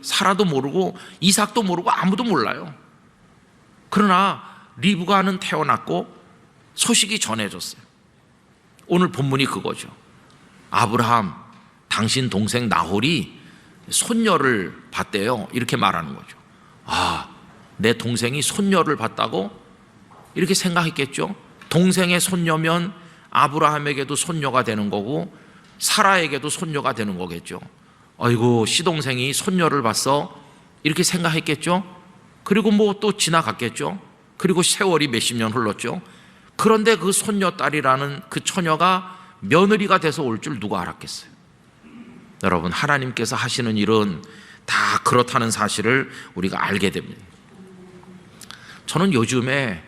사라도 모르고 이삭도 모르고 아무도 몰라요. 그러나 리브가는 태어났고 소식이 전해졌어요. 오늘 본문이 그거죠. 아브라함, 당신 동생 나홀이 손녀를 봤대요. 이렇게 말하는 거죠. 아, 내 동생이 손녀를 봤다고? 이렇게 생각했겠죠. 동생의 손녀면 아브라함에게도 손녀가 되는 거고 사라에게도 손녀가 되는 거겠죠. 아이고, 시동생이 손녀를 봤어, 이렇게 생각했겠죠. 그리고 뭐 또 지나갔겠죠. 그리고 세월이 몇십 년 흘렀죠. 그런데 그 손녀딸이라는 그 처녀가 며느리가 돼서 올 줄 누가 알았겠어요. 여러분, 하나님께서 하시는 일은 다 그렇다는 사실을 우리가 알게 됩니다. 저는 요즘에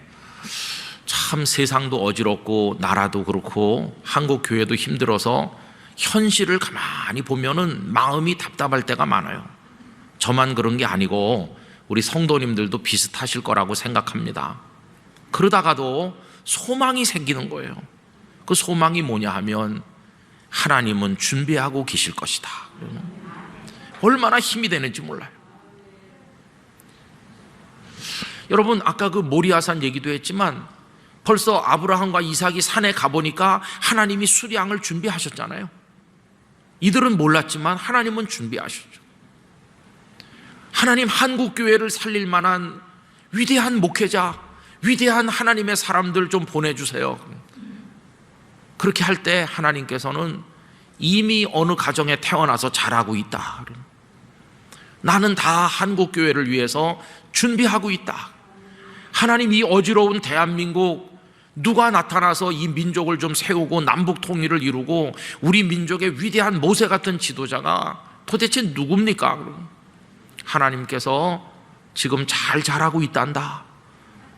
참 세상도 어지럽고 나라도 그렇고 한국 교회도 힘들어서 현실을 가만히 보면은 마음이 답답할 때가 많아요. 저만 그런 게 아니고 우리 성도님들도 비슷하실 거라고 생각합니다. 그러다가도 소망이 생기는 거예요. 그 소망이 뭐냐 하면 하나님은 준비하고 계실 것이다. 얼마나 힘이 되는지 몰라요. 여러분, 아까 그 모리아산 얘기도 했지만 벌써 아브라함과 이삭이 산에 가보니까 하나님이 수량을 준비하셨잖아요. 이들은 몰랐지만 하나님은 준비하셨죠. 하나님 한국교회를 살릴 만한 위대한 목회자, 위대한 하나님의 사람들 좀 보내주세요. 그렇게 할 때 하나님께서는 이미 어느 가정에 태어나서 자라고 있다. 나는 다 한국교회를 위해서 준비하고 있다. 하나님, 이 어지러운 대한민국 누가 나타나서 이 민족을 좀 세우고 남북 통일을 이루고 우리 민족의 위대한 모세 같은 지도자가 도대체 누굽니까? 하나님께서 지금 잘 자라고 있단다.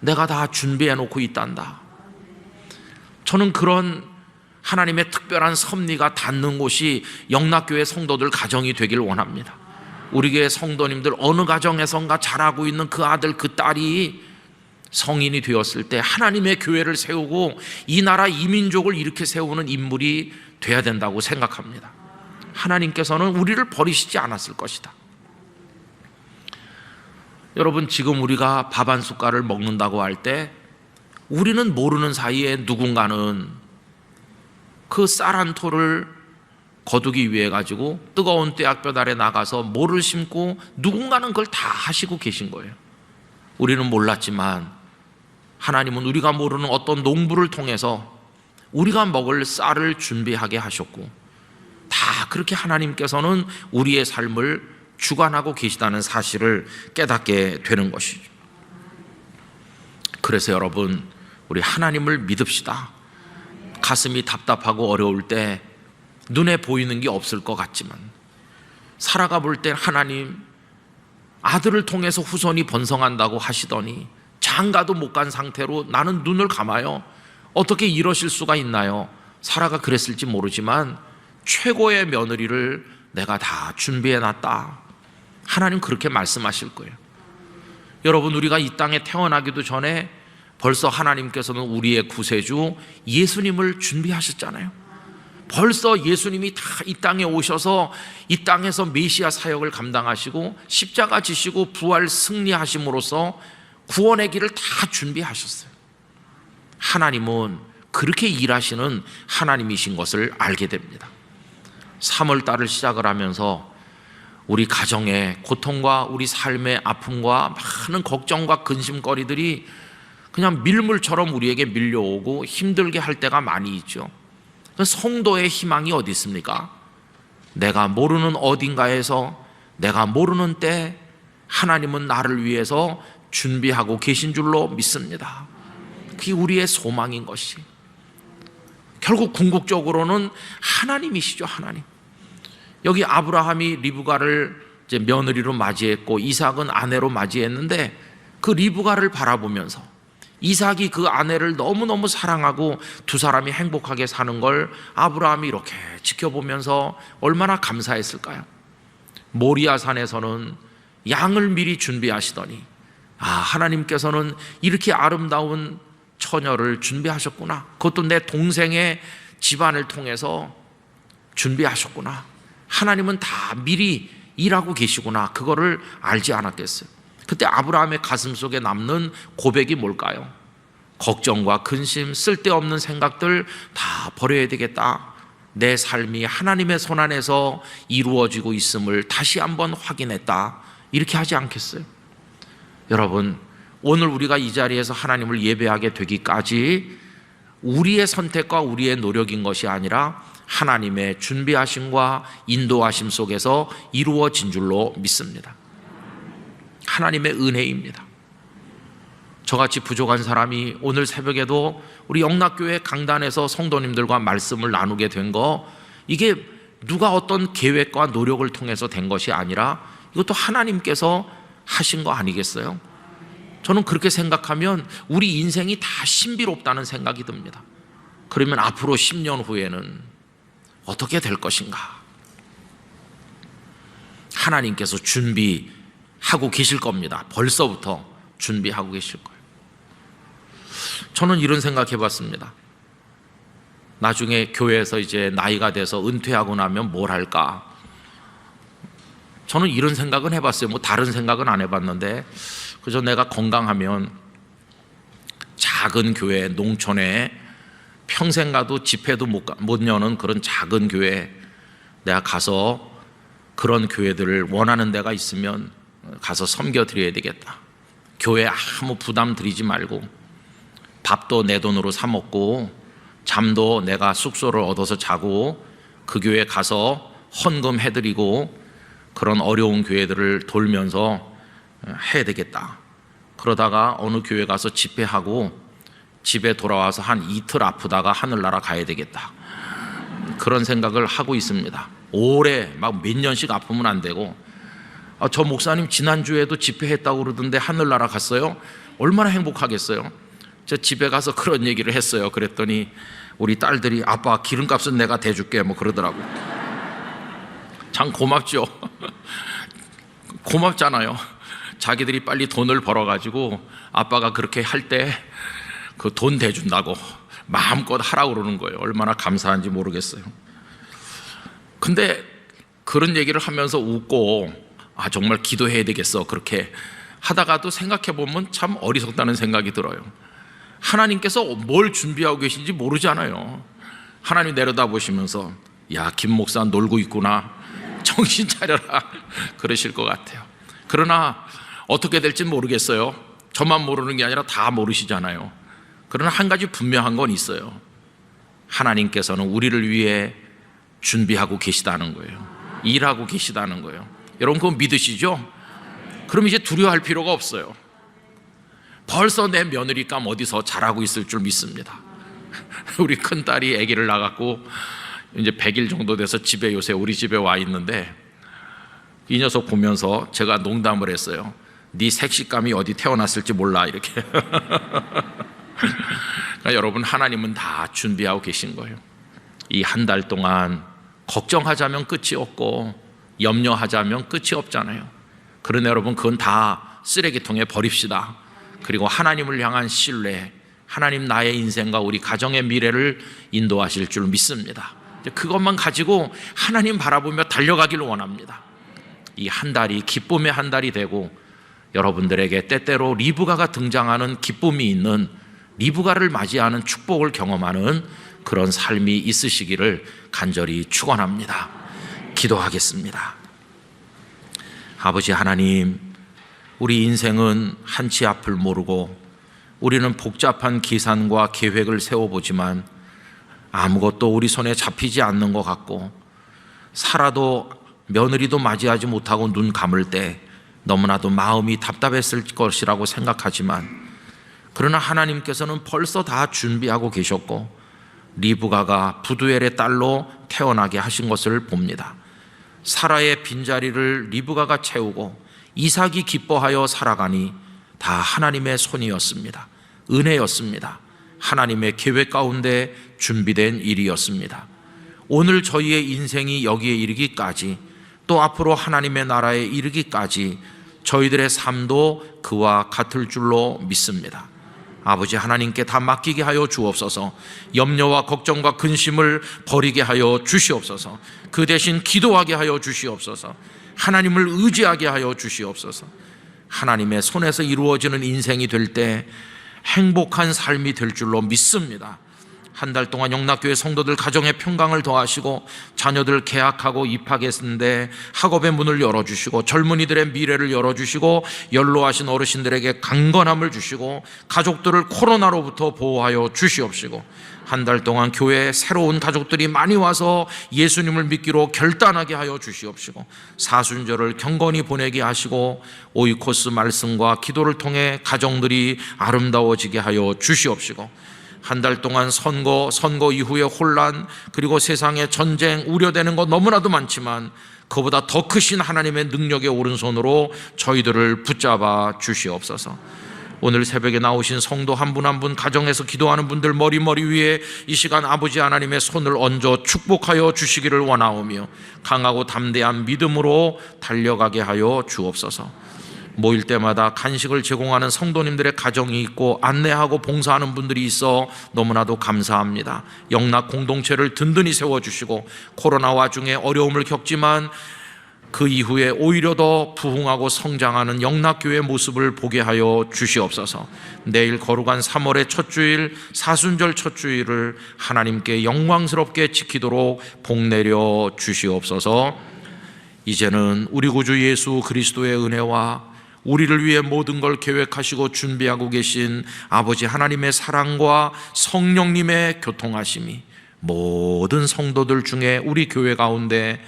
내가 다 준비해 놓고 있단다. 저는 그런 하나님의 특별한 섭리가 닿는 곳이 영락교회 성도들 가정이 되길 원합니다. 우리 교회 성도님들 어느 가정에선가 자라고 있는 그 아들 그 딸이 성인이 되었을 때 하나님의 교회를 세우고 이 나라 이 민족을 이렇게 세우는 인물이 돼야 된다고 생각합니다. 하나님께서는 우리를 버리시지 않았을 것이다. 여러분, 지금 우리가 밥 한 숟갈을 먹는다고 할 때 우리는 모르는 사이에 누군가는 그 쌀 한 토를 거두기 위해 가지고 뜨거운 뙤약볕 아래 나가서 모를 심고 누군가는 그걸 다 하시고 계신 거예요. 우리는 몰랐지만 하나님은 우리가 모르는 어떤 농부를 통해서 우리가 먹을 쌀을 준비하게 하셨고, 다 그렇게 하나님께서는 우리의 삶을 주관하고 계시다는 사실을 깨닫게 되는 것이죠. 그래서 여러분, 우리 하나님을 믿읍시다. 가슴이 답답하고 어려울 때 눈에 보이는 게 없을 것 같지만 살아가 볼 때 하나님, 아들을 통해서 후손이 번성한다고 하시더니 장가도 못 간 상태로 나는 눈을 감아요. 어떻게 이러실 수가 있나요? 사라가 그랬을지 모르지만 최고의 며느리를 내가 다 준비해 놨다. 하나님 그렇게 말씀하실 거예요. 여러분, 우리가 이 땅에 태어나기도 전에 벌써 하나님께서는 우리의 구세주 예수님을 준비하셨잖아요. 벌써 예수님이 다 이 땅에 오셔서 이 땅에서 메시아 사역을 감당하시고 십자가 지시고 부활 승리하심으로써 구원의 길을 다 준비하셨어요. 하나님은 그렇게 일하시는 하나님이신 것을 알게 됩니다. 3월 달을 시작을 하면서 우리 가정의 고통과 우리 삶의 아픔과 많은 걱정과 근심거리들이 그냥 밀물처럼 우리에게 밀려오고 힘들게 할 때가 많이 있죠. 성도의 희망이 어디 있습니까? 내가 모르는 어딘가에서 내가 모르는 때 하나님은 나를 위해서 준비하고 계신 줄로 믿습니다. 그게 우리의 소망인 것이. 결국 궁극적으로는 하나님이시죠. 하나님. 여기 아브라함이 리브가를 이제 며느리로 맞이했고 이삭은 아내로 맞이했는데 그 리브가를 바라보면서 이삭이 그 아내를 너무너무 사랑하고 두 사람이 행복하게 사는 걸 아브라함이 이렇게 지켜보면서 얼마나 감사했을까요? 모리아산에서는 양을 미리 준비하시더니 하나님께서는 이렇게 아름다운 처녀를 준비하셨구나. 그것도 내 동생의 집안을 통해서 준비하셨구나. 하나님은 다 미리 일하고 계시구나. 그거를 알지 않았겠어요? 그때 아브라함의 가슴 속에 남는 고백이 뭘까요? 걱정과 근심, 쓸데없는 생각들 다 버려야 되겠다. 내 삶이 하나님의 손 안에서 이루어지고 있음을 다시 한번 확인했다. 이렇게 하지 않겠어요? 여러분, 오늘 우리가 이 자리에서 하나님을 예배하게 되기까지 우리의 선택과 우리의 노력인 것이 아니라 하나님의 준비하심과 인도하심 속에서 이루어진 줄로 믿습니다. 하나님의 은혜입니다. 저같이 부족한 사람이 오늘 새벽에도 우리 영락교회 강단에서 성도님들과 말씀을 나누게 된 거, 이게 누가 어떤 계획과 노력을 통해서 된 것이 아니라 이것도 하나님께서 하신 거 아니겠어요? 저는 그렇게 생각하면 우리 인생이 다 신비롭다는 생각이 듭니다. 그러면 앞으로 10년 후에는 어떻게 될 것인가? 하나님께서 준비하고 계실 겁니다. 벌써부터 준비하고 계실 거예요. 저는 이런 생각해 봤습니다. 나중에 교회에서 이제 나이가 돼서 은퇴하고 나면 뭘 할까? 저는 이런 생각은 해봤어요. 뭐 다른 생각은 안 해봤는데, 그저 내가 건강하면 작은 교회, 농촌에 평생 가도 집회도 못 여는 그런 작은 교회, 내가 가서 그런 교회들을 원하는 데가 있으면 가서 섬겨드려야 되겠다. 교회에 아무 부담 드리지 말고 밥도 내 돈으로 사 먹고 잠도 내가 숙소를 얻어서 자고 그 교회에 가서 헌금 해드리고 그런 어려운 교회들을 돌면서 해야 되겠다. 그러다가 어느 교회 가서 집회하고 집에 돌아와서 한 이틀 아프다가 하늘나라 가야 되겠다. 그런 생각을 하고 있습니다. 오래 막 몇 년씩 아프면 안 되고, 저 목사님 지난주에도 집회했다고 그러던데 하늘나라 갔어요? 얼마나 행복하겠어요. 저 집에 가서 그런 얘기를 했어요. 그랬더니 우리 딸들이 아빠 기름값은 내가 대줄게 뭐 그러더라고요. 참 고맙죠. 고맙잖아요. 자기들이 빨리 돈을 벌어가지고 아빠가 그렇게 할 때 그 돈 대준다고 마음껏 하라고 그러는 거예요. 얼마나 감사한지 모르겠어요. 근데 그런 얘기를 하면서 웃고 정말 기도해야 되겠어 그렇게 하다가도 생각해보면 참 어리석다는 생각이 들어요. 하나님께서 뭘 준비하고 계신지 모르잖아요. 하나님 내려다보시면서 야, 김 목사 놀고 있구나, 정신 차려라 그러실 것 같아요. 그러나 어떻게 될지는 모르겠어요. 저만 모르는 게 아니라 다 모르시잖아요. 그러나 한 가지 분명한 건 있어요. 하나님께서는 우리를 위해 준비하고 계시다는 거예요. 일하고 계시다는 거예요. 여러분 그거 믿으시죠? 그럼 이제 두려워할 필요가 없어요. 벌써 내 며느리감 어디서 잘하고 있을 줄 믿습니다. 우리 큰딸이 아기를 낳았고 이제 100일 정도 돼서 집에 요새 우리 집에 와 있는데, 이 녀석 보면서 제가 농담을 했어요. 네 색식감이 어디 태어났을지 몰라 이렇게. 그러니까 여러분, 하나님은 다 준비하고 계신 거예요. 이 한 달 동안 걱정하자면 끝이 없고 염려하자면 끝이 없잖아요. 그러나 여러분, 그건 다 쓰레기통에 버립시다. 그리고 하나님을 향한 신뢰, 하나님 나의 인생과 우리 가정의 미래를 인도하실 줄 믿습니다. 그것만 가지고 하나님 바라보며 달려가기를 원합니다. 이 한 달이 기쁨의 한 달이 되고 여러분들에게 때때로 리브가가 등장하는 기쁨이 있는, 리브가를 맞이하는 축복을 경험하는 그런 삶이 있으시기를 간절히 축원합니다. 기도하겠습니다. 아버지 하나님, 우리 인생은 한치 앞을 모르고 우리는 복잡한 계산과 계획을 세워보지만 아무것도 우리 손에 잡히지 않는 것 같고, 살아도 며느리도 맞이하지 못하고 눈 감을 때 너무나도 마음이 답답했을 것이라고 생각하지만, 그러나 하나님께서는 벌써 다 준비하고 계셨고 리브가가 부두엘의 딸로 태어나게 하신 것을 봅니다. 사라의 빈자리를 리브가가 채우고 이삭이 기뻐하여 살아가니 다 하나님의 손이었습니다. 은혜였습니다. 하나님의 계획 가운데 준비된 일이었습니다. 오늘 저희의 인생이 여기에 이르기까지, 또 앞으로 하나님의 나라에 이르기까지 저희들의 삶도 그와 같을 줄로 믿습니다. 아버지 하나님께 다 맡기게 하여 주옵소서. 염려와 걱정과 근심을 버리게 하여 주시옵소서. 그 대신 기도하게 하여 주시옵소서. 하나님을 의지하게 하여 주시옵소서. 하나님의 손에서 이루어지는 인생이 될 때 행복한 삶이 될 줄로 믿습니다. 한 달 동안 영락교회 성도들 가정의 평강을 더하시고, 자녀들 개학하고 입학했는데 학업의 문을 열어주시고, 젊은이들의 미래를 열어주시고, 연로하신 어르신들에게 강건함을 주시고, 가족들을 코로나로부터 보호하여 주시옵시고, 한 달 동안 교회에 새로운 가족들이 많이 와서 예수님을 믿기로 결단하게 하여 주시옵시고, 사순절을 경건히 보내게 하시고, 오이코스 말씀과 기도를 통해 가정들이 아름다워지게 하여 주시옵시고, 한 달 동안 선거 이후의 혼란, 그리고 세상의 전쟁, 우려되는 것 너무나도 많지만 그보다 더 크신 하나님의 능력의 오른손으로 저희들을 붙잡아 주시옵소서. 오늘 새벽에 나오신 성도 한 분 한 분, 가정에서 기도하는 분들 머리 위에 이 시간 아버지 하나님의 손을 얹어 축복하여 주시기를 원하오며 강하고 담대한 믿음으로 달려가게 하여 주옵소서. 모일 때마다 간식을 제공하는 성도님들의 가정이 있고 안내하고 봉사하는 분들이 있어 너무나도 감사합니다. 영락 공동체를 든든히 세워주시고 코로나 와중에 어려움을 겪지만 그 이후에 오히려 더 부흥하고 성장하는 영락교회의 모습을 보게 하여 주시옵소서. 내일 거룩한 3월의 첫 주일, 사순절 첫 주일을 하나님께 영광스럽게 지키도록 복내려 주시옵소서. 이제는 우리 구주 예수 그리스도의 은혜와 우리를 위해 모든 걸 계획하시고 준비하고 계신 아버지 하나님의 사랑과 성령님의 교통하심이 모든 성도들 중에 우리 교회 가운데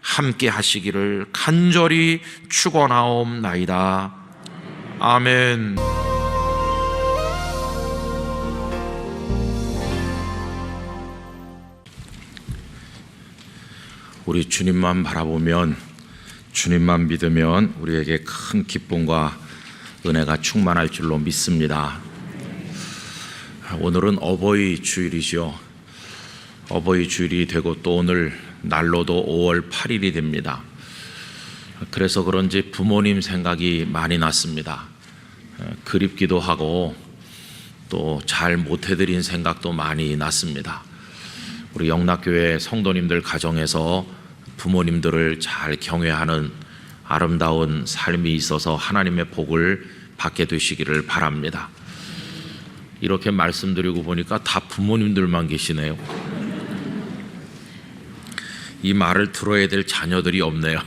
함께 하시기를 간절히 축원하옵나이다. 아멘. 우리 주님만 바라보면, 주님만 믿으면 우리에게 큰 기쁨과 은혜가 충만할 줄로 믿습니다. 오늘은 어버이 주일이죠. 어버이 주일이 되고 또 오늘 날로도 5월 8일이 됩니다. 그래서 그런지 부모님 생각이 많이 났습니다. 그립기도 하고 또 잘 못해드린 생각도 많이 났습니다. 우리 영락교회 성도님들 가정에서 부모님들을 잘 경외하는 아름다운 삶이 있어서 하나님의 복을 받게 되시기를 바랍니다. 이렇게 말씀드리고 보니까 다 부모님들만 계시네요. 이 말을 들어야 될 자녀들이 없네요.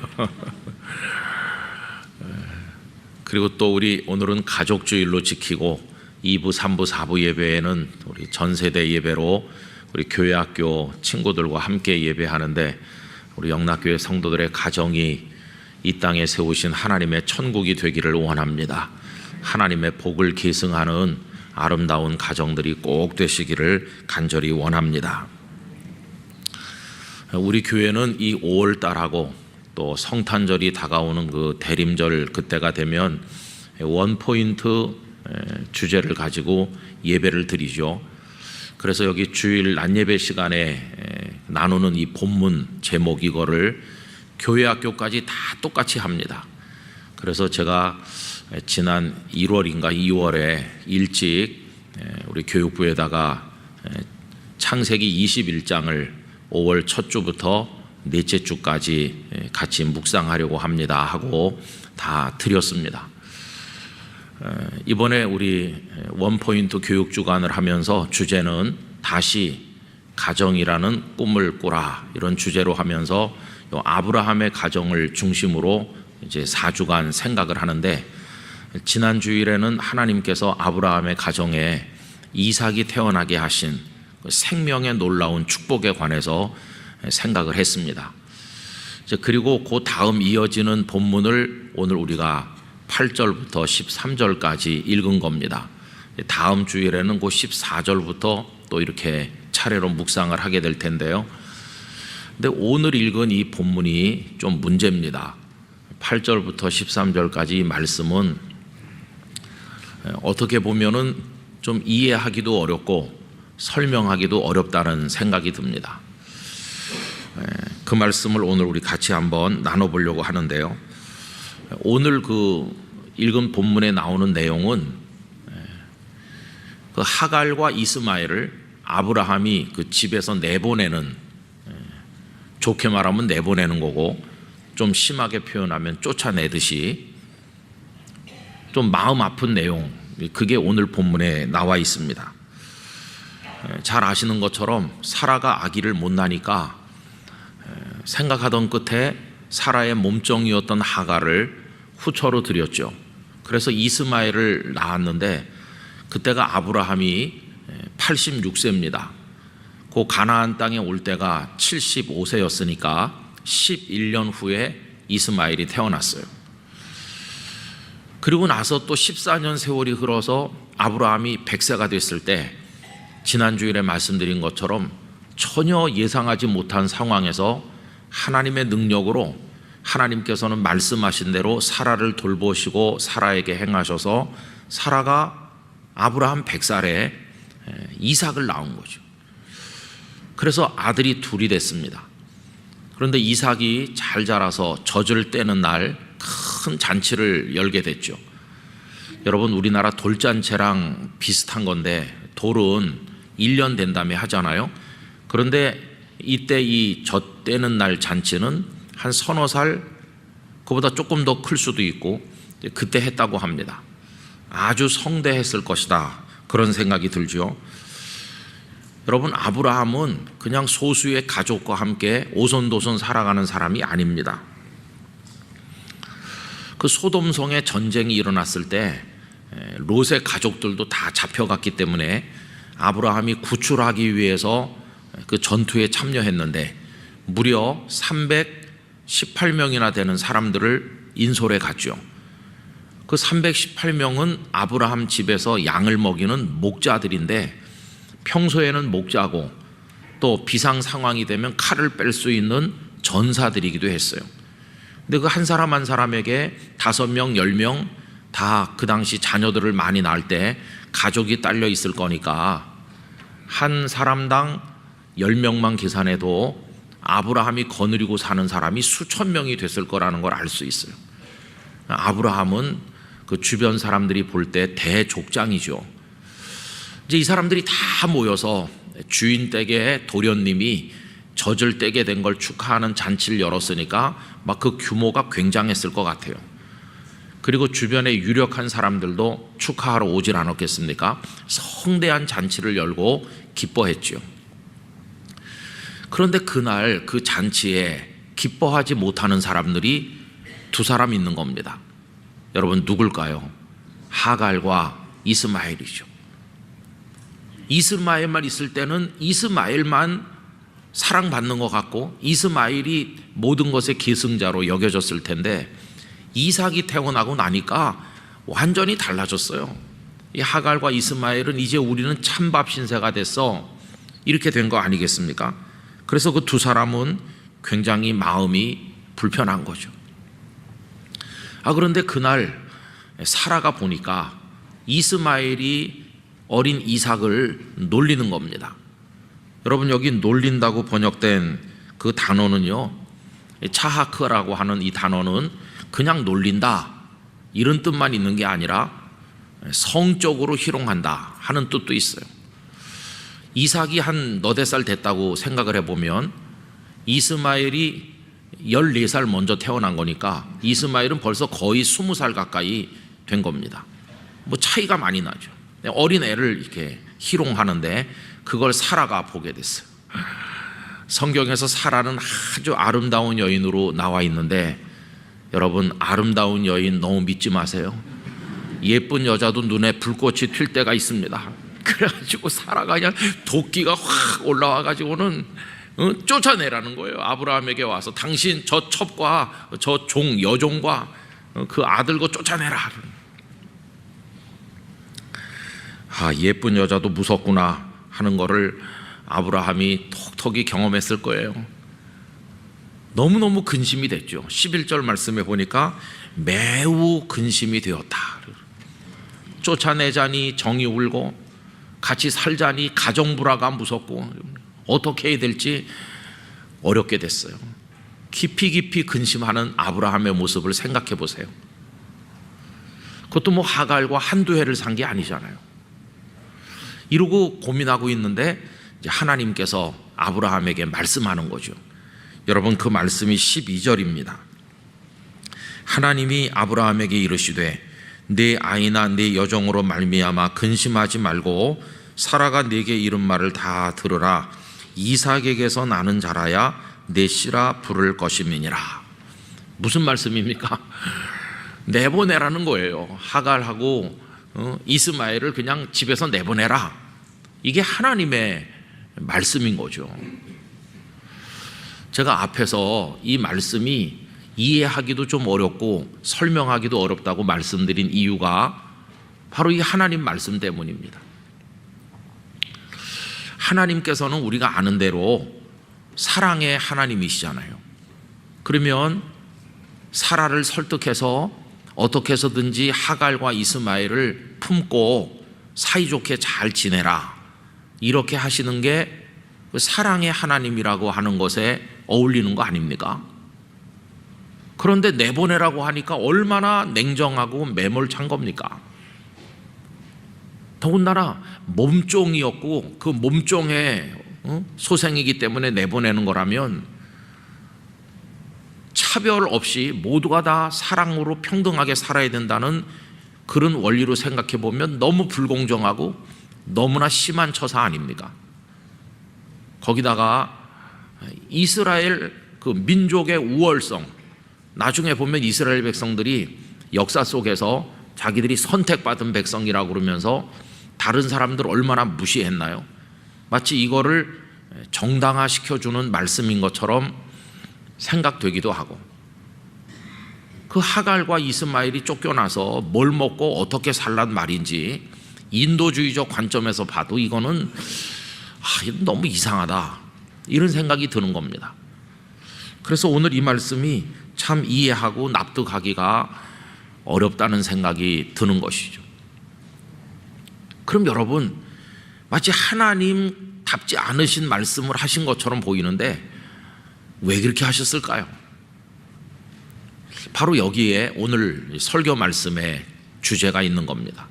그리고 또 우리 오늘은 가족주일로 지키고 2부, 3부, 4부 예배에는 우리 전세대 예배로 우리 교회학교 친구들과 함께 예배하는데 우리 영락교회 성도들의 가정이 이 땅에 세우신 하나님의 천국이 되기를 원합니다. 하나님의 복을 계승하는 아름다운 가정들이 꼭 되시기를 간절히 원합니다. 우리 교회는 이 5월 달하고 또 성탄절이 다가오는 그 대림절 그때가 되면 원포인트 주제를 가지고 예배를 드리죠. 그래서 여기 주일 낮예배 시간에 나누는 이 본문 제목 이거를 교회학교까지 다 똑같이 합니다. 그래서 제가 지난 1월인가 2월에 일찍 우리 교육부에다가 창세기 21장을 5월 첫 주부터 넷째 주까지 같이 묵상하려고 합니다 하고 다 드렸습니다. 이번에 우리 원포인트 교육 주간을 하면서 주제는 다시 가정이라는 꿈을 꾸라 이런 주제로 하면서 아브라함의 가정을 중심으로 이제 4주간 생각을 하는데 지난 주일에는 하나님께서 아브라함의 가정에 이삭이 태어나게 하신 생명의 놀라운 축복에 관해서 생각을 했습니다. 그리고 그 다음 이어지는 본문을 오늘 우리가 8절부터 13절까지 읽은 겁니다. 다음 주일에는 그 14절부터 또 이렇게 차례로 묵상을 하게 될 텐데요. 근데 오늘 읽은 이 본문이 좀 문제입니다. 8절부터 13절까지 이 말씀은 어떻게 보면은 좀 이해하기도 어렵고 설명하기도 어렵다는 생각이 듭니다. 그 말씀을 오늘 우리 같이 한번 나눠보려고 하는데요. 오늘 그 읽은 본문에 나오는 내용은 그 하갈과 이스마엘을 아브라함이 그 집에서 내보내는, 좋게 말하면 내보내는 거고 좀 심하게 표현하면 쫓아내듯이 좀 마음 아픈 내용, 그게 오늘 본문에 나와 있습니다. 잘 아시는 것처럼 사라가 아기를 못 낳으니까 생각하던 끝에 사라의 몸종이었던 하갈을 후처로 드렸죠. 그래서 이스마엘을 낳았는데 그때가 아브라함이 86세입니다. 그 가나안 땅에 올 때가 75세였으니까 11년 후에 이스마엘이 태어났어요. 그리고 나서 또 14년 세월이 흘러서 아브라함이 100세가 됐을 때 지난주일에 말씀드린 것처럼 전혀 예상하지 못한 상황에서 하나님의 능력으로 하나님께서는 말씀하신 대로 사라를 돌보시고 사라에게 행하셔서 사라가 아브라함 100살에 이삭을 낳은 거죠. 그래서 아들이 둘이 됐습니다. 그런데 이삭이 잘 자라서 젖을 떼는 날 큰 잔치를 열게 됐죠. 여러분, 우리나라 돌잔치랑 비슷한 건데, 돌은 1년 된 다음에 하잖아요. 그런데 이때 이 젖 떼는 날 잔치는 한 서너 살, 그보다 조금 더 클 수도 있고 그때 했다고 합니다. 아주 성대했을 것이다, 그런 생각이 들죠. 여러분, 아브라함은 그냥 소수의 가족과 함께 오손도손 살아가는 사람이 아닙니다. 그 소돔성에 전쟁이 일어났을 때 롯의 가족들도 다 잡혀갔기 때문에 아브라함이 구출하기 위해서 그 전투에 참여했는데 무려 318명이나 되는 사람들을 인솔해 갔죠. 그 318명은 아브라함 집에서 양을 먹이는 목자들인데, 평소에는 목자고 또 비상 상황이 되면 칼을 뺄 수 있는 전사들이기도 했어요. 근데 그 한 사람 한 사람에게 5명, 10명 다 그 당시 자녀들을 많이 낳을 때 가족이 딸려 있을 거니까 한 사람당 10명만 계산해도 아브라함이 거느리고 사는 사람이 수천 명이 됐을 거라는 걸 알 수 있어요. 아브라함은 그 주변 사람들이 볼 때 대족장이죠. 이제 이 사람들이 다 모여서 주인 댁에 도련님이 젖을 떼게 된 걸 축하하는 잔치를 열었으니까 막 그 규모가 굉장했을 것 같아요. 그리고 주변에 유력한 사람들도 축하하러 오질 않았겠습니까? 성대한 잔치를 열고 기뻐했죠. 그런데 그날 그 잔치에 기뻐하지 못하는 사람들이 두 사람 있는 겁니다. 여러분, 누굴까요? 하갈과 이스마엘이죠. 이스마엘만 있을 때는 이스마엘만 사랑받는 것 같고 이스마엘이 모든 것의 계승자로 여겨졌을 텐데, 이삭이 태어나고 나니까 완전히 달라졌어요. 이 하갈과 이스마엘은 이제 우리는 찬밥 신세가 됐어, 이렇게 된 거 아니겠습니까? 그래서 그 두 사람은 굉장히 마음이 불편한 거죠. 그런데 그날 사라가 보니까 이스마엘이 어린 이삭을 놀리는 겁니다. 여러분, 여기 놀린다고 번역된 그 단어는요, 차하크라고 하는 이 단어는 그냥 놀린다 이런 뜻만 있는 게 아니라 성적으로 희롱한다 하는 뜻도 있어요. 이삭이 한 너댓 살 됐다고 생각을 해보면 이스마엘이 14살 먼저 태어난 거니까 이스마엘은 벌써 거의 20살 가까이 된 겁니다. 뭐 차이가 많이 나죠. 어린 애를 이렇게 희롱하는데 그걸 사라가 보게 됐어요. 성경에서 사라는 아주 아름다운 여인으로 나와 있는데, 여러분, 아름다운 여인 너무 믿지 마세요. 예쁜 여자도 눈에 불꽃이 튈 때가 있습니다. 그래가지고 사라가 그냥 도끼가 확 올라와가지고는 쫓아내라는 거예요. 아브라함에게 와서 당신 저 첩과 저 종, 여종과 그 아들과 쫓아내라. 예쁜 여자도 무섭구나 하는 거를 아브라함이 톡톡히 경험했을 거예요. 너무너무 근심이 됐죠. 11절 말씀에 보니까 매우 근심이 되었다. 쫓아내자니 정이 울고 같이 살자니 가정불화가 무섭고 어떻게 해야 될지 어렵게 됐어요. 깊이 근심하는 아브라함의 모습을 생각해 보세요. 그것도 뭐 하갈과 한두 해를 산 게 아니잖아요. 이러고 고민하고 있는데 이제 하나님께서 아브라함에게 말씀하는 거죠. 여러분, 그 말씀이 12절입니다. 하나님이 아브라함에게 이르시되 네 아이나 네 여종으로 말미암아 근심하지 말고 사라가 네게 이른 말을 다 들으라. 이삭에게서 나는 자라야 내 씨라 부를 것임이니라. 무슨 말씀입니까? 내보내라는 거예요. 하갈하고 이스마엘을 그냥 집에서 내보내라. 이게 하나님의 말씀인 거죠. 제가 앞에서 이 말씀이 이해하기도 좀 어렵고 설명하기도 어렵다고 말씀드린 이유가 바로 이 하나님 말씀 때문입니다. 하나님께서는 우리가 아는 대로 사랑의 하나님이시잖아요. 그러면 사라를 설득해서 어떻게 해서든지 하갈과 이스마엘을 품고 사이좋게 잘 지내라, 이렇게 하시는 게 사랑의 하나님이라고 하는 것에 어울리는 거 아닙니까? 그런데 내보내라고 하니까 얼마나 냉정하고 매몰찬 겁니까? 더군다나 몸종이었고 그 몸종의 소생이기 때문에 내보내는 거라면 차별 없이 모두가 다 사랑으로 평등하게 살아야 된다는 그런 원리로 생각해 보면 너무 불공정하고 너무나 심한 처사 아닙니까? 거기다가 이스라엘 그 민족의 우월성, 나중에 보면 이스라엘 백성들이 역사 속에서 자기들이 선택받은 백성이라고 그러면서 다른 사람들 얼마나 무시했나요? 마치 이거를 정당화시켜주는 말씀인 것처럼 생각되기도 하고, 그 하갈과 이스마엘이 쫓겨나서 뭘 먹고 어떻게 살란 말인지 인도주의적 관점에서 봐도 이거는 너무 이상하다, 이런 생각이 드는 겁니다. 그래서 오늘 이 말씀이 참 이해하고 납득하기가 어렵다는 생각이 드는 것이죠. 그럼 여러분, 마치 하나님답지 않으신 말씀을 하신 것처럼 보이는데 왜 그렇게 하셨을까요? 바로 여기에 오늘 설교 말씀의 주제가 있는 겁니다.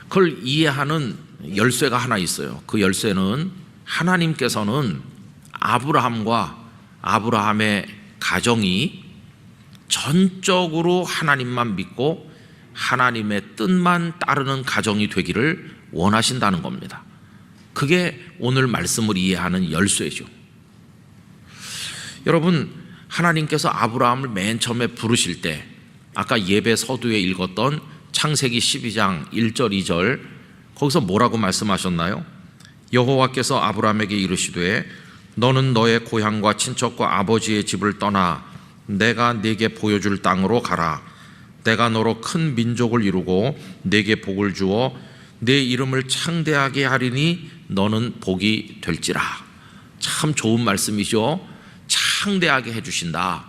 그걸 이해하는 열쇠가 하나 있어요. 그 열쇠는 하나님께서는 아브라함과 아브라함의 가정이 전적으로 하나님만 믿고 하나님의 뜻만 따르는 가정이 되기를 원하신다는 겁니다. 그게 오늘 말씀을 이해하는 열쇠죠. 여러분, 하나님께서 아브라함을 맨 처음에 부르실 때 아까 예배 서두에 읽었던 창세기 12장 1절 2절, 거기서 뭐라고 말씀하셨나요? 여호와께서 아브라함에게 이르시되 너는 너의 고향과 친척과 아버지의 집을 떠나 내가 네게 보여줄 땅으로 가라. 내가 너로 큰 민족을 이루고 네게 복을 주어 네 이름을 창대하게 하리니 너는 복이 될지라. 참 좋은 말씀이죠. 창대하게 해주신다.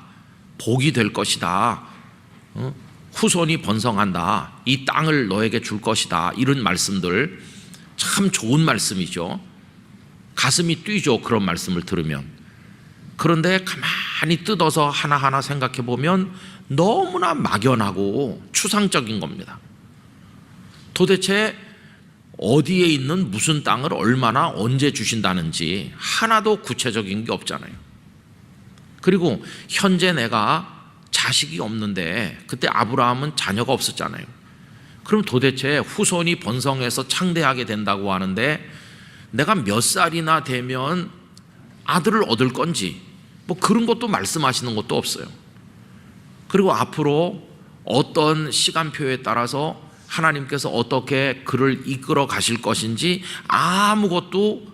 복이 될 것이다. 후손이 번성한다. 이 땅을 너에게 줄 것이다. 이런 말씀들 참 좋은 말씀이죠. 가슴이 뛰죠, 그런 말씀을 들으면. 그런데 가만히 뜯어서 하나하나 생각해 보면 너무나 막연하고 추상적인 겁니다. 도대체 어디에 있는 무슨 땅을 얼마나 언제 주신다는지 하나도 구체적인 게 없잖아요. 그리고 현재 내가 자식이 없는데, 그때 아브라함은 자녀가 없었잖아요. 그럼 도대체 후손이 번성해서 창대하게 된다고 하는데 내가 몇 살이나 되면 아들을 얻을 건지 뭐 그런 것도 말씀하시는 것도 없어요. 그리고 앞으로 어떤 시간표에 따라서 하나님께서 어떻게 그를 이끌어 가실 것인지 아무것도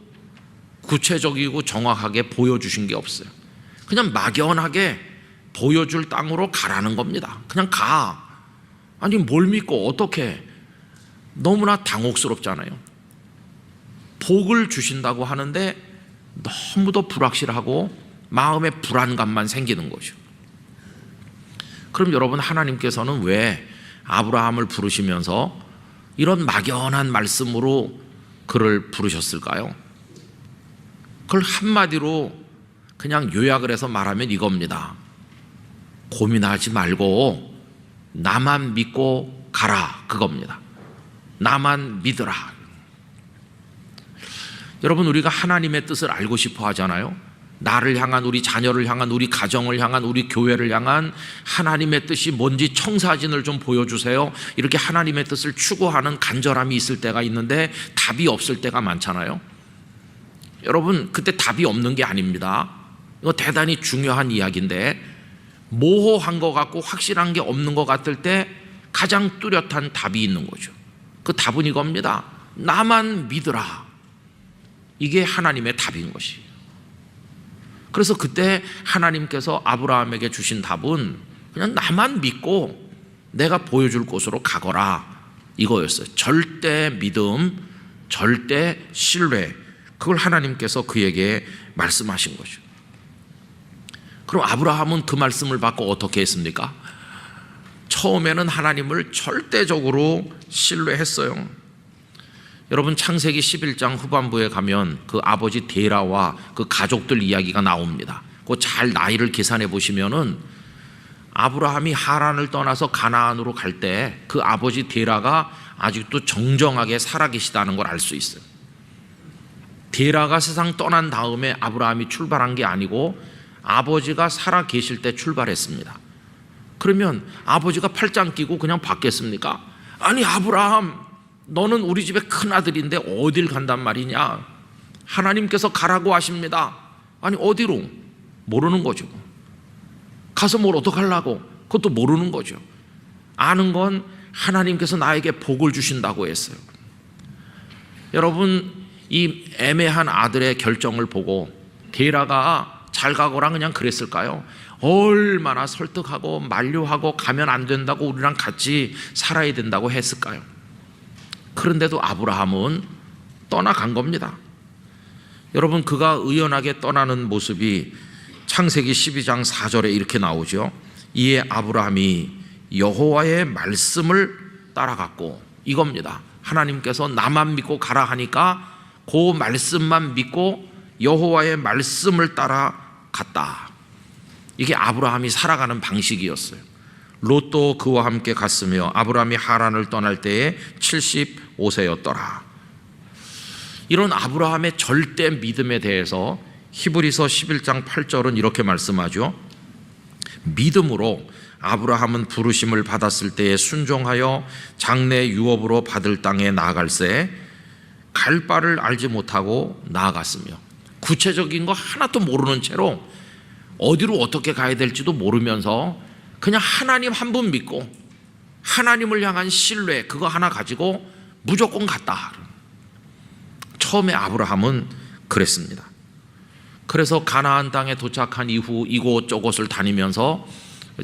구체적이고 정확하게 보여주신 게 없어요. 그냥 막연하게 보여줄 땅으로 가라는 겁니다. 그냥 가. 아니 뭘 믿고 어떻게. 너무나 당혹스럽잖아요. 복을 주신다고 하는데 너무도 불확실하고 마음에 불안감만 생기는 거죠. 그럼 여러분, 하나님께서는 왜 아브라함을 부르시면서 이런 막연한 말씀으로 그를 부르셨을까요? 그걸 한마디로 그냥 요약을 해서 말하면 이겁니다. 고민하지 말고 나만 믿고 가라, 그겁니다. 나만 믿으라. 여러분, 우리가 하나님의 뜻을 알고 싶어 하잖아요. 나를 향한, 우리 자녀를 향한, 우리 가정을 향한, 우리 교회를 향한 하나님의 뜻이 뭔지 청사진을 좀 보여주세요. 이렇게 하나님의 뜻을 추구하는 간절함이 있을 때가 있는데 답이 없을 때가 많잖아요. 여러분, 그때 답이 없는 게 아닙니다. 이거 대단히 중요한 이야기인데, 모호한 것 같고 확실한 게 없는 것 같을 때 가장 뚜렷한 답이 있는 거죠. 그 답은 이겁니다. 나만 믿으라. 이게 하나님의 답인 것이에요. 그래서 그때 하나님께서 아브라함에게 주신 답은 그냥 나만 믿고 내가 보여줄 곳으로 가거라, 이거였어요. 절대 믿음, 절대 신뢰, 그걸 하나님께서 그에게 말씀하신 거죠. 그럼 아브라함은 그 말씀을 받고 어떻게 했습니까? 처음에는 하나님을 절대적으로 신뢰했어요. 여러분, 창세기 11장 후반부에 가면 그 아버지 데라와 그 가족들 이야기가 나옵니다. 그 잘 나이를 계산해 보시면은 아브라함이 하란을 떠나서 가나안으로 갈 때 그 아버지 데라가 아직도 정정하게 살아계시다는 걸 알 수 있어요. 데라가 세상 떠난 다음에 아브라함이 출발한 게 아니고 아버지가 살아계실 때 출발했습니다. 그러면 아버지가 팔짱 끼고 그냥 받겠습니까? 아니, 아브라함, 너는 우리 집의 큰아들인데 어딜 간단 말이냐? 하나님께서 가라고 하십니다. 아니, 어디로? 모르는 거죠. 가서 뭘 어떡하려고? 그것도 모르는 거죠. 아는 건 하나님께서 나에게 복을 주신다고 했어요. 여러분, 이 애매한 아들의 결정을 보고 데라가 잘 가거라 그냥 그랬을까요? 얼마나 설득하고 만류하고 가면 안 된다고 우리랑 같이 살아야 된다고 했을까요? 그런데도 아브라함은 떠나간 겁니다. 여러분, 그가 의연하게 떠나는 모습이 창세기 12장 4절에 이렇게 나오죠. 이에 아브라함이 여호와의 말씀을 따라갔고, 이겁니다. 하나님께서 나만 믿고 가라 하니까 그 말씀만 믿고 여호와의 말씀을 따라갔다. 이게 아브라함이 살아가는 방식이었어요. 롯도 그와 함께 갔으며 아브라함이 하란을 떠날 때에 75세였더라. 이런 아브라함의 절대 믿음에 대해서 히브리서 11장 8절은 이렇게 말씀하죠. 믿음으로 아브라함은 부르심을 받았을 때에 순종하여 장래 유업으로 받을 땅에 나아갈새 갈 바를 알지 못하고 나아갔으며, 구체적인 거 하나도 모르는 채로 어디로 어떻게 가야 될지도 모르면서 그냥 하나님 한 분 믿고 하나님을 향한 신뢰, 그거 하나 가지고 무조건 갔다. 처음에 아브라함은 그랬습니다. 그래서 가나안 땅에 도착한 이후 이곳저곳을 다니면서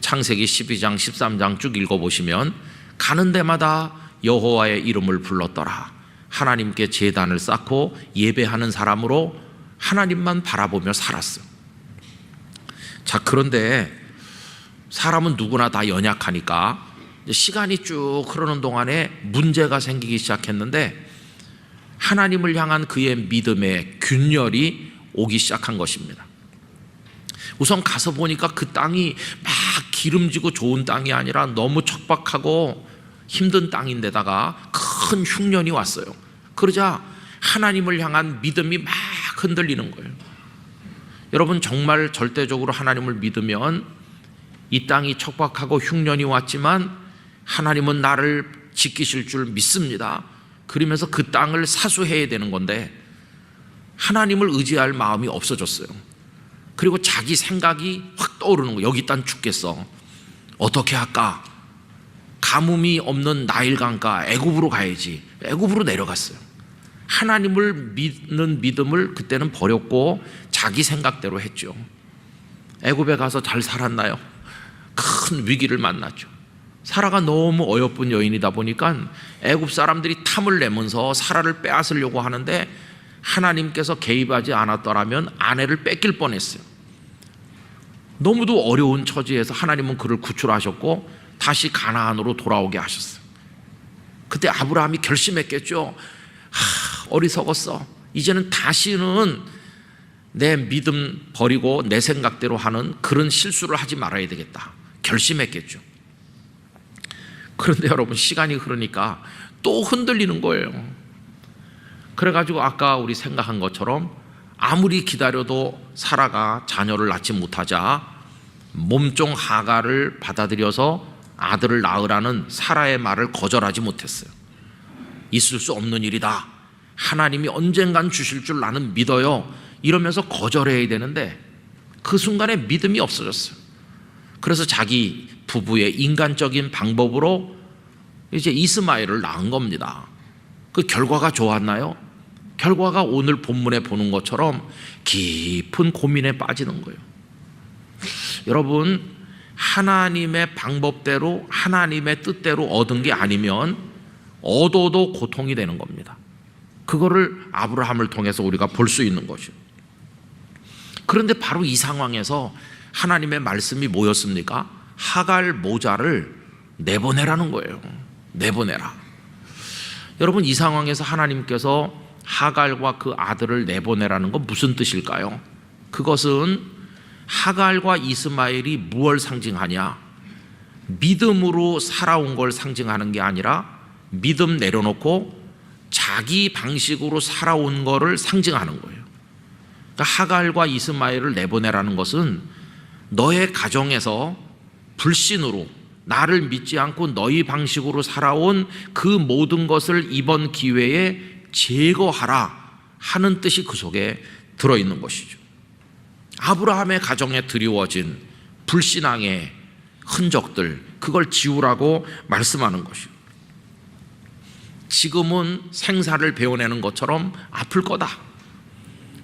창세기 12장 13장 쭉 읽어보시면 가는 데마다 여호와의 이름을 불렀더라. 하나님께 제단을 쌓고 예배하는 사람으로 하나님만 바라보며 살았어요. 자, 그런데 사람은 누구나 다 연약하니까 시간이 쭉 흐르는 동안에 문제가 생기기 시작했는데 하나님을 향한 그의 믿음의 균열이 오기 시작한 것입니다. 우선 가서 보니까 그 땅이 막 기름지고 좋은 땅이 아니라 너무 척박하고 힘든 땅인데다가 큰 흉년이 왔어요. 그러자 하나님을 향한 믿음이 막 흔들리는 거예요. 여러분, 정말 절대적으로 하나님을 믿으면 이 땅이 척박하고 흉년이 왔지만 하나님은 나를 지키실 줄 믿습니다. 그러면서 그 땅을 사수해야 되는 건데 하나님을 의지할 마음이 없어졌어요. 그리고 자기 생각이 확 떠오르는 거예요. 여기 땅 죽겠어. 어떻게 할까? 가뭄이 없는 나일강가 애굽으로 가야지. 애굽으로 내려갔어요. 하나님을 믿는 믿음을 그때는 버렸고 자기 생각대로 했죠. 애굽에 가서 잘 살았나요? 큰 위기를 만났죠. 사라가 너무 어여쁜 여인이다 보니까 애굽 사람들이 탐을 내면서 사라를 빼앗으려고 하는데 하나님께서 개입하지 않았더라면 아내를 뺏길 뻔했어요. 너무도 어려운 처지에서 하나님은 그를 구출하셨고 다시 가나안으로 돌아오게 하셨어요. 그때 아브라함이 결심했겠죠. 어리석었어. 이제는 다시는 내 믿음 버리고 내 생각대로 하는 그런 실수를 하지 말아야 되겠다. 결심했겠죠. 그런데 여러분, 시간이 흐르니까 또 흔들리는 거예요. 그래가지고 아까 우리 생각한 것처럼 아무리 기다려도 사라가 자녀를 낳지 못하자 몸종 하가를 받아들여서 아들을 낳으라는 사라의 말을 거절하지 못했어요. 있을 수 없는 일이다. 하나님이 언젠간 주실 줄 나는 믿어요. 이러면서 거절해야 되는데 그 순간에 믿음이 없어졌어요. 그래서 자기 부부의 인간적인 방법으로 이제 이스마엘을 낳은 겁니다. 그 결과가 좋았나요? 결과가 오늘 본문에 보는 것처럼 깊은 고민에 빠지는 거예요. 여러분, 하나님의 방법대로 하나님의 뜻대로 얻은 게 아니면 얻어도 고통이 되는 겁니다. 그거를 아브라함을 통해서 우리가 볼 수 있는 거죠. 그런데 바로 이 상황에서 하나님의 말씀이 뭐였습니까? 하갈 모자를 내보내라는 거예요. 내보내라. 여러분, 이 상황에서 하나님께서 하갈과 그 아들을 내보내라는 건 무슨 뜻일까요? 그것은 하갈과 이스마엘이 무엇을 상징하냐? 믿음으로 살아온 걸 상징하는 게 아니라 믿음 내려놓고 자기 방식으로 살아온 거를 상징하는 거예요. 그러니까 하갈과 이스마엘을 내보내라는 것은 너의 가정에서 불신으로 나를 믿지 않고 너희 방식으로 살아온 그 모든 것을 이번 기회에 제거하라 하는 뜻이 그 속에 들어있는 것이죠. 아브라함의 가정에 드리워진 불신앙의 흔적들, 그걸 지우라고 말씀하는 것이죠. 지금은 생사를 베어내는 것처럼 아플 거다.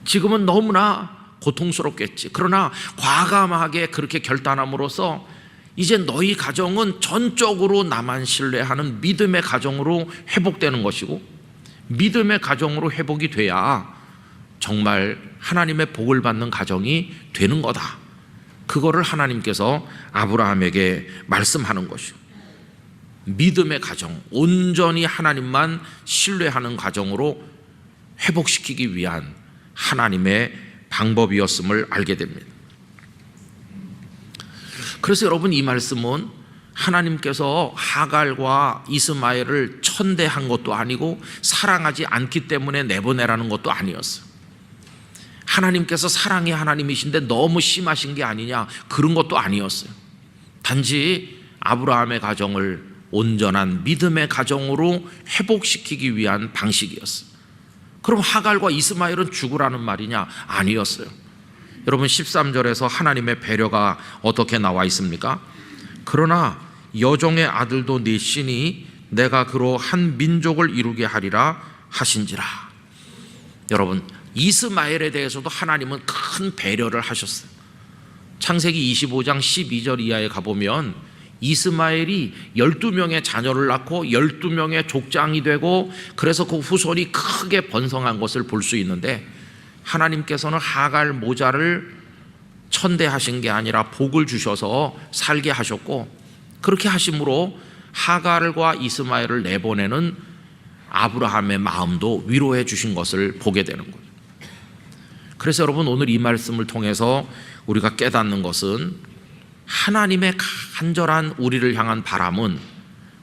지금은 너무나 고통스럽겠지. 그러나 과감하게 그렇게 결단함으로써 이제 너희 가정은 전적으로 나만 신뢰하는 믿음의 가정으로 회복되는 것이고, 믿음의 가정으로 회복이 돼야 정말 하나님의 복을 받는 가정이 되는 거다. 그거를 하나님께서 아브라함에게 말씀하는 것이요. 믿음의 가정, 온전히 하나님만 신뢰하는 가정으로 회복시키기 위한 하나님의 방법이었음을 알게 됩니다. 그래서 여러분, 이 말씀은 하나님께서 하갈과 이스마엘을 천대한 것도 아니고 사랑하지 않기 때문에 내보내라는 것도 아니었어요. 하나님께서 사랑의 하나님이신데 너무 심하신 게 아니냐, 그런 것도 아니었어요. 단지 아브라함의 가정을 온전한 믿음의 가정으로 회복시키기 위한 방식이었어요. 그럼 하갈과 이스마엘은 죽으라는 말이냐? 아니었어요. 여러분, 13절에서 하나님의 배려가 어떻게 나와 있습니까? 그러나 여종의 아들도 네 씨니 내가 그로 한 민족을 이루게 하리라 하신지라. 여러분, 이스마엘에 대해서도 하나님은 큰 배려를 하셨어요. 창세기 25장 12절 이하에 가보면 이스마엘이 12명의 자녀를 낳고 12명의 족장이 되고, 그래서 그 후손이 크게 번성한 것을 볼 수 있는데, 하나님께서는 하갈 모자를 천대하신 게 아니라 복을 주셔서 살게 하셨고, 그렇게 하심으로 하갈과 이스마엘을 내보내는 아브라함의 마음도 위로해 주신 것을 보게 되는 거예요. 그래서 여러분, 오늘 이 말씀을 통해서 우리가 깨닫는 것은 하나님의 간절한 우리를 향한 바람은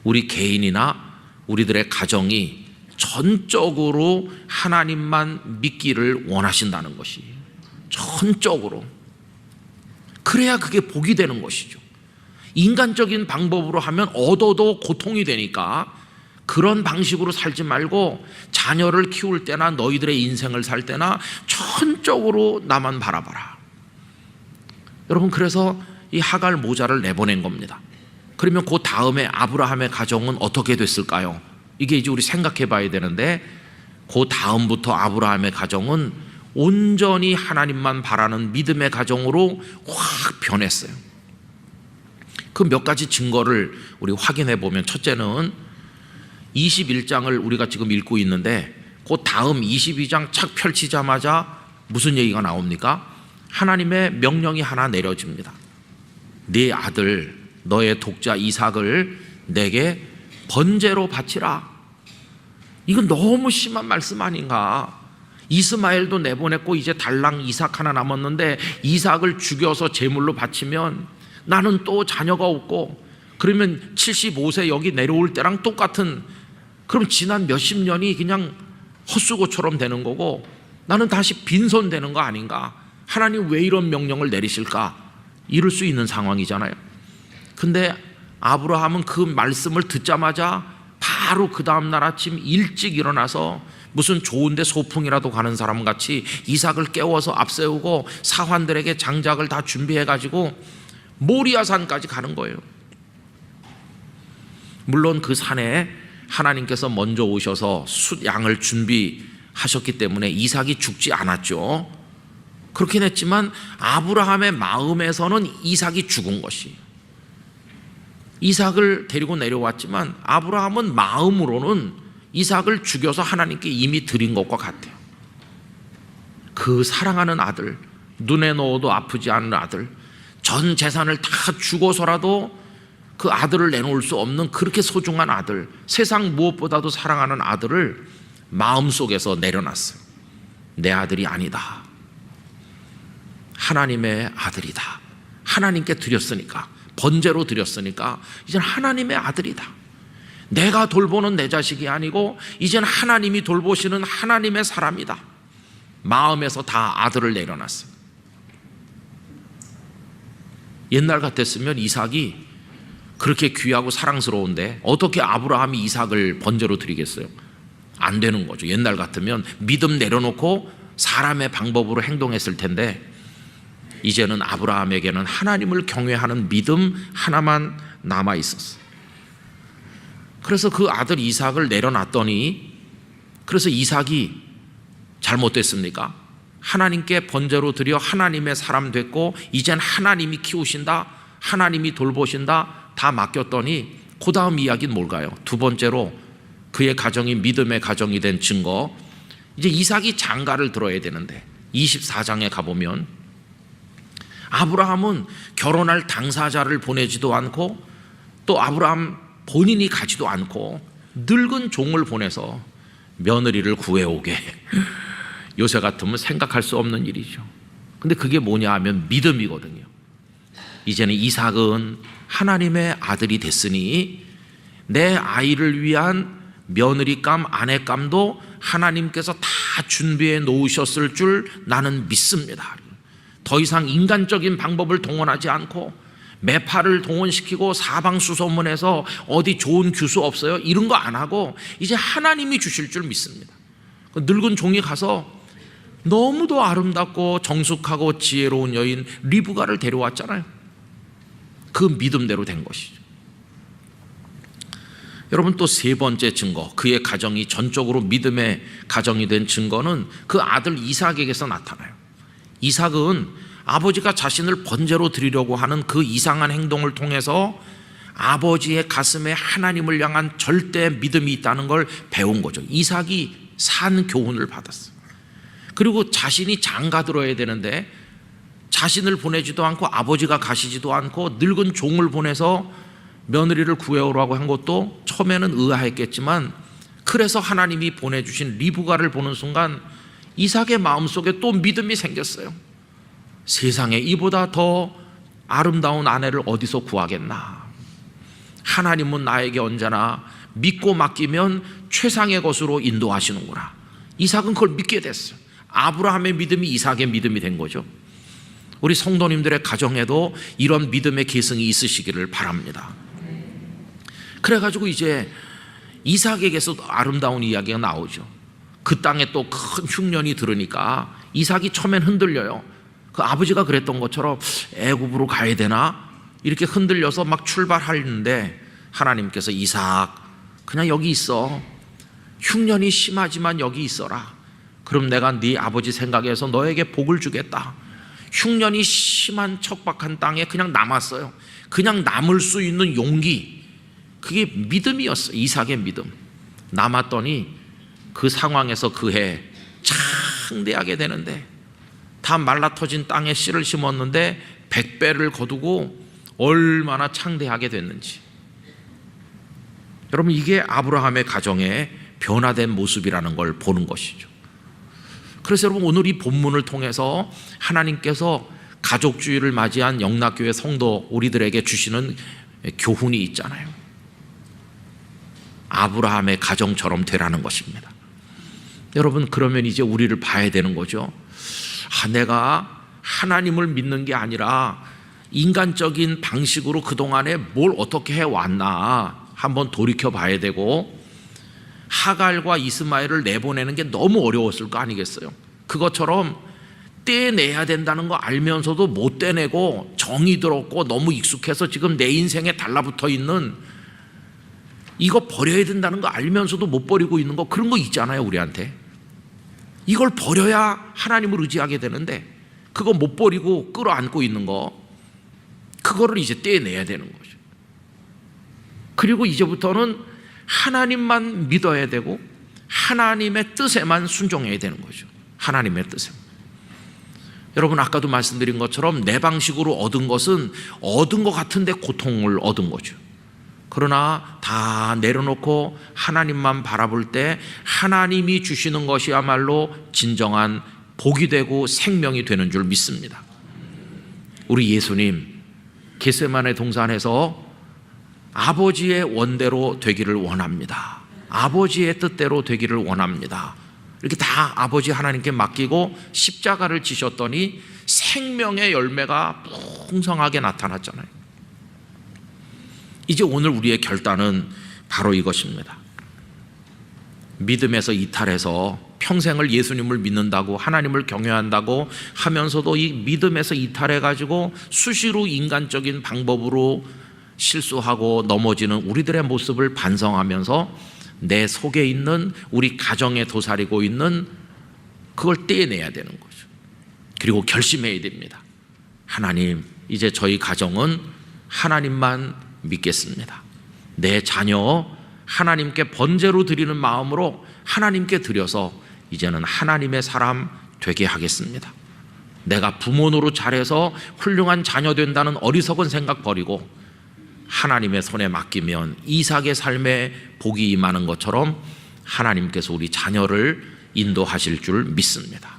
우리 개인이나 우리들의 가정이 전적으로 하나님만 믿기를 원하신다는 것이, 전적으로. 그래야 그게 복이 되는 것이죠. 인간적인 방법으로 하면 얻어도 고통이 되니까 그런 방식으로 살지 말고 자녀를 키울 때나 너희들의 인생을 살 때나 전적으로 나만 바라봐라. 여러분, 그래서 이 하갈 모자를 내보낸 겁니다. 그러면 그 다음에 아브라함의 가정은 어떻게 됐을까요? 이게 이제 우리 생각해 봐야 되는데, 그 다음부터 아브라함의 가정은 온전히 하나님만 바라는 믿음의 가정으로 확 변했어요. 그 몇 가지 증거를 우리 확인해 보면, 첫째는 21장을 우리가 지금 읽고 있는데, 그 다음 22장 착 펼치자마자 무슨 얘기가 나옵니까? 하나님의 명령이 하나 내려집니다. 네 아들, 너의 독자 이삭을 내게 번제로 바치라. 이건 너무 심한 말씀 아닌가? 이스마엘도 내보냈고 이제 달랑 이삭 하나 남았는데 이삭을 죽여서 제물로 바치면 나는 또 자녀가 없고, 그러면 75세 여기 내려올 때랑 똑같은, 그럼 지난 몇십 년이 그냥 헛수고처럼 되는 거고 나는 다시 빈손 되는 거 아닌가? 하나님 왜 이런 명령을 내리실까? 이럴 수 있는 상황이잖아요. 근데 아브라함은 그 말씀을 듣자마자 바로 그 다음날 아침 일찍 일어나서 무슨 좋은데 소풍이라도 가는 사람 같이 이삭을 깨워서 앞세우고 사환들에게 장작을 다 준비해가지고 모리아산까지 가는 거예요. 물론 그 산에 하나님께서 먼저 오셔서 양을 준비하셨기 때문에 이삭이 죽지 않았죠. 그렇긴 했지만 아브라함의 마음에서는 이삭이 죽은 것이, 이삭을 데리고 내려왔지만 아브라함은 마음으로는 이삭을 죽여서 하나님께 이미 드린 것과 같아요. 그 사랑하는 아들, 눈에 넣어도 아프지 않은 아들, 전 재산을 다 주고서라도 그 아들을 내놓을 수 없는 그렇게 소중한 아들, 세상 무엇보다도 사랑하는 아들을 마음속에서 내려놨어요. 내 아들이 아니다. 하나님의 아들이다. 하나님께 드렸으니까, 번제로 드렸으니까 이제는 하나님의 아들이다. 내가 돌보는 내 자식이 아니고 이제는 하나님이 돌보시는 하나님의 사람이다. 마음에서 다 아들을 내려놨어요. 옛날 같았으면 이삭이 그렇게 귀하고 사랑스러운데 어떻게 아브라함이 이삭을 번제로 드리겠어요? 안 되는 거죠. 옛날 같으면 믿음 내려놓고 사람의 방법으로 행동했을 텐데, 이제는 아브라함에게는 하나님을 경외하는 믿음 하나만 남아 있었어요. 그래서 그 아들 이삭을 내려놨더니, 그래서 이삭이 잘못됐습니까? 하나님께 번제로 드려 하나님의 사람 됐고 이젠 하나님이 키우신다, 하나님이 돌보신다 다 맡겼더니 그 다음 이야기는 뭘까요? 두 번째로 그의 가정이 믿음의 가정이 된 증거, 이제 이삭이 장가를 들어야 되는데 24장에 가보면 아브라함은 결혼할 당사자를 보내지도 않고 또 아브라함 본인이 가지도 않고 늙은 종을 보내서 며느리를 구해오게. 요새 같으면 생각할 수 없는 일이죠. 근데 그게 뭐냐 하면 믿음이거든요. 이제는 이삭은 하나님의 아들이 됐으니 내 아이를 위한 며느리감, 아내감도 하나님께서 다 준비해 놓으셨을 줄 나는 믿습니다. 더 이상 인간적인 방법을 동원하지 않고 매파를 동원시키고 사방수소문해서 어디 좋은 규수 없어요? 이런 거 안 하고 이제 하나님이 주실 줄 믿습니다. 늙은 종이 가서 너무도 아름답고 정숙하고 지혜로운 여인 리브가를 데려왔잖아요. 그 믿음대로 된 것이죠. 여러분, 또 세 번째 증거, 그의 가정이 전적으로 믿음의 가정이 된 증거는 그 아들 이삭에게서 나타나요. 이삭은 아버지가 자신을 번제로 드리려고 하는 그 이상한 행동을 통해서 아버지의 가슴에 하나님을 향한 절대 믿음이 있다는 걸 배운 거죠. 이삭이 산 교훈을 받았어요. 그리고 자신이 장가 들어야 되는데 자신을 보내지도 않고 아버지가 가시지도 않고 늙은 종을 보내서 며느리를 구해오라고 한 것도 처음에는 의아했겠지만, 그래서 하나님이 보내주신 리브가를 보는 순간 이삭의 마음속에 또 믿음이 생겼어요. 세상에 이보다 더 아름다운 아내를 어디서 구하겠나. 하나님은 나에게 언제나 믿고 맡기면 최상의 것으로 인도하시는구나. 이삭은 그걸 믿게 됐어요. 아브라함의 믿음이 이삭의 믿음이 된 거죠. 우리 성도님들의 가정에도 이런 믿음의 계승이 있으시기를 바랍니다. 그래가지고 이제 이삭에게서도 아름다운 이야기가 나오죠. 그 땅에 또 큰 흉년이 들으니까 이삭이 처음엔 흔들려요. 그 아버지가 그랬던 것처럼 애굽으로 가야 되나? 이렇게 흔들려서 막 출발하는데 하나님께서 이삭, 그냥 여기 있어. 흉년이 심하지만 여기 있어라. 그럼 내가 네 아버지 생각해서 너에게 복을 주겠다. 흉년이 심한 척박한 땅에 그냥 남았어요. 그냥 남을 수 있는 용기, 그게 믿음이었어요. 이삭의 믿음. 남았더니 그 상황에서 그 해 창대하게 되는데, 다 말라터진 땅에 씨를 심었는데 100배를 거두고 얼마나 창대하게 됐는지. 여러분, 이게 아브라함의 가정의 변화된 모습이라는 걸 보는 것이죠. 그래서 여러분, 오늘 이 본문을 통해서 하나님께서 가족주의를 맞이한 영락교회 성도 우리들에게 주시는 교훈이 있잖아요. 아브라함의 가정처럼 되라는 것입니다. 여러분, 그러면 이제 우리를 봐야 되는 거죠. 내가 하나님을 믿는 게 아니라 인간적인 방식으로 그동안에 뭘 어떻게 해왔나 한번 돌이켜 봐야 되고, 하갈과 이스마엘을 내보내는 게 너무 어려웠을 거 아니겠어요? 그것처럼 떼내야 된다는 거 알면서도 못 떼내고 정이 들었고 너무 익숙해서 지금 내 인생에 달라붙어 있는, 이거 버려야 된다는 거 알면서도 못 버리고 있는 거, 그런 거 있잖아요. 우리한테 이걸 버려야 하나님을 의지하게 되는데 그거 못 버리고 끌어안고 있는 거, 그거를 이제 떼내야 되는 거죠. 그리고 이제부터는 하나님만 믿어야 되고 하나님의 뜻에만 순종해야 되는 거죠. 하나님의 뜻에. 여러분, 아까도 말씀드린 것처럼 내 방식으로 얻은 것은 얻은 것 같은데 고통을 얻은 거죠. 그러나 다 내려놓고 하나님만 바라볼 때 하나님이 주시는 것이야말로 진정한 복이 되고 생명이 되는 줄 믿습니다. 우리 예수님 겟세마네 동산에서 아버지의 원대로 되기를 원합니다. 아버지의 뜻대로 되기를 원합니다. 이렇게 다 아버지 하나님께 맡기고 십자가를 지셨더니 생명의 열매가 풍성하게 나타났잖아요. 이제 오늘 우리의 결단은 바로 이것입니다. 믿음에서 이탈해서 평생을 예수님을 믿는다고 하나님을 경외한다고 하면서도 이 믿음에서 이탈해가지고 수시로 인간적인 방법으로 실수하고 넘어지는 우리들의 모습을 반성하면서 내 속에 있는 우리 가정에 도사리고 있는 그걸 떼내야 되는 거죠. 그리고 결심해야 됩니다. 하나님, 이제 저희 가정은 하나님만 믿겠습니다. 내 자녀 하나님께 번제로 드리는 마음으로 하나님께 드려서 이제는 하나님의 사람 되게 하겠습니다. 내가 부모 노릇 잘해서 훌륭한 자녀 된다는 어리석은 생각 버리고 하나님의 손에 맡기면 이삭의 삶에 복이 임하는 것처럼 하나님께서 우리 자녀를 인도하실 줄 믿습니다.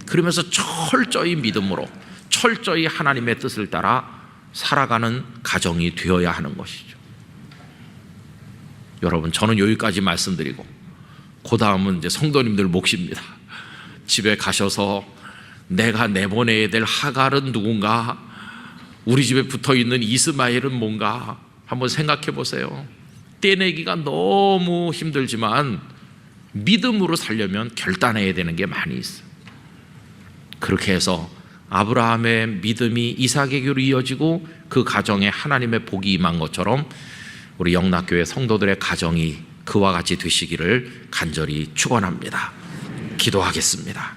그러면서 철저히 믿음으로 철저히 하나님의 뜻을 따라 살아가는 가정이 되어야 하는 것이죠. 여러분, 저는 여기까지 말씀드리고 그 다음은 이제 성도님들 몫입니다. 집에 가셔서 내가 내보내야 될 하갈은 누군가, 우리 집에 붙어있는 이스마엘은 뭔가 한번 생각해 보세요. 떼내기가 너무 힘들지만 믿음으로 살려면 결단해야 되는 게 많이 있어요. 그렇게 해서 아브라함의 믿음이 이삭에게로 이어지고 그 가정에 하나님의 복이 임한 것처럼 우리 영락교회 성도들의 가정이 그와 같이 되시기를 간절히 축원합니다. 기도하겠습니다.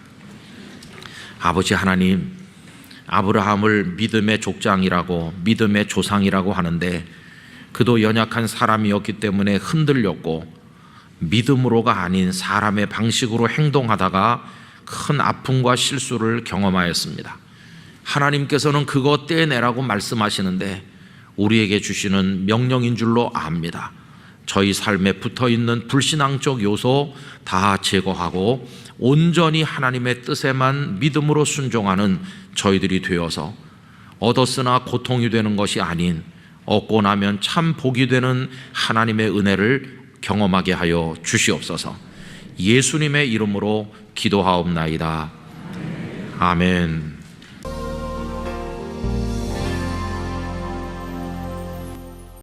아버지 하나님, 아브라함을 믿음의 족장이라고, 믿음의 조상이라고 하는데 그도 연약한 사람이었기 때문에 흔들렸고 믿음으로가 아닌 사람의 방식으로 행동하다가 큰 아픔과 실수를 경험하였습니다. 하나님께서는 그거 떼내라고 말씀하시는데 우리에게 주시는 명령인 줄로 압니다. 저희 삶에 붙어있는 불신앙적 요소 다 제거하고 온전히 하나님의 뜻에만 믿음으로 순종하는 저희들이 되어서 얻었으나 고통이 되는 것이 아닌 얻고 나면 참 복이 되는 하나님의 은혜를 경험하게 하여 주시옵소서. 예수님의 이름으로 기도하옵나이다. 아멘.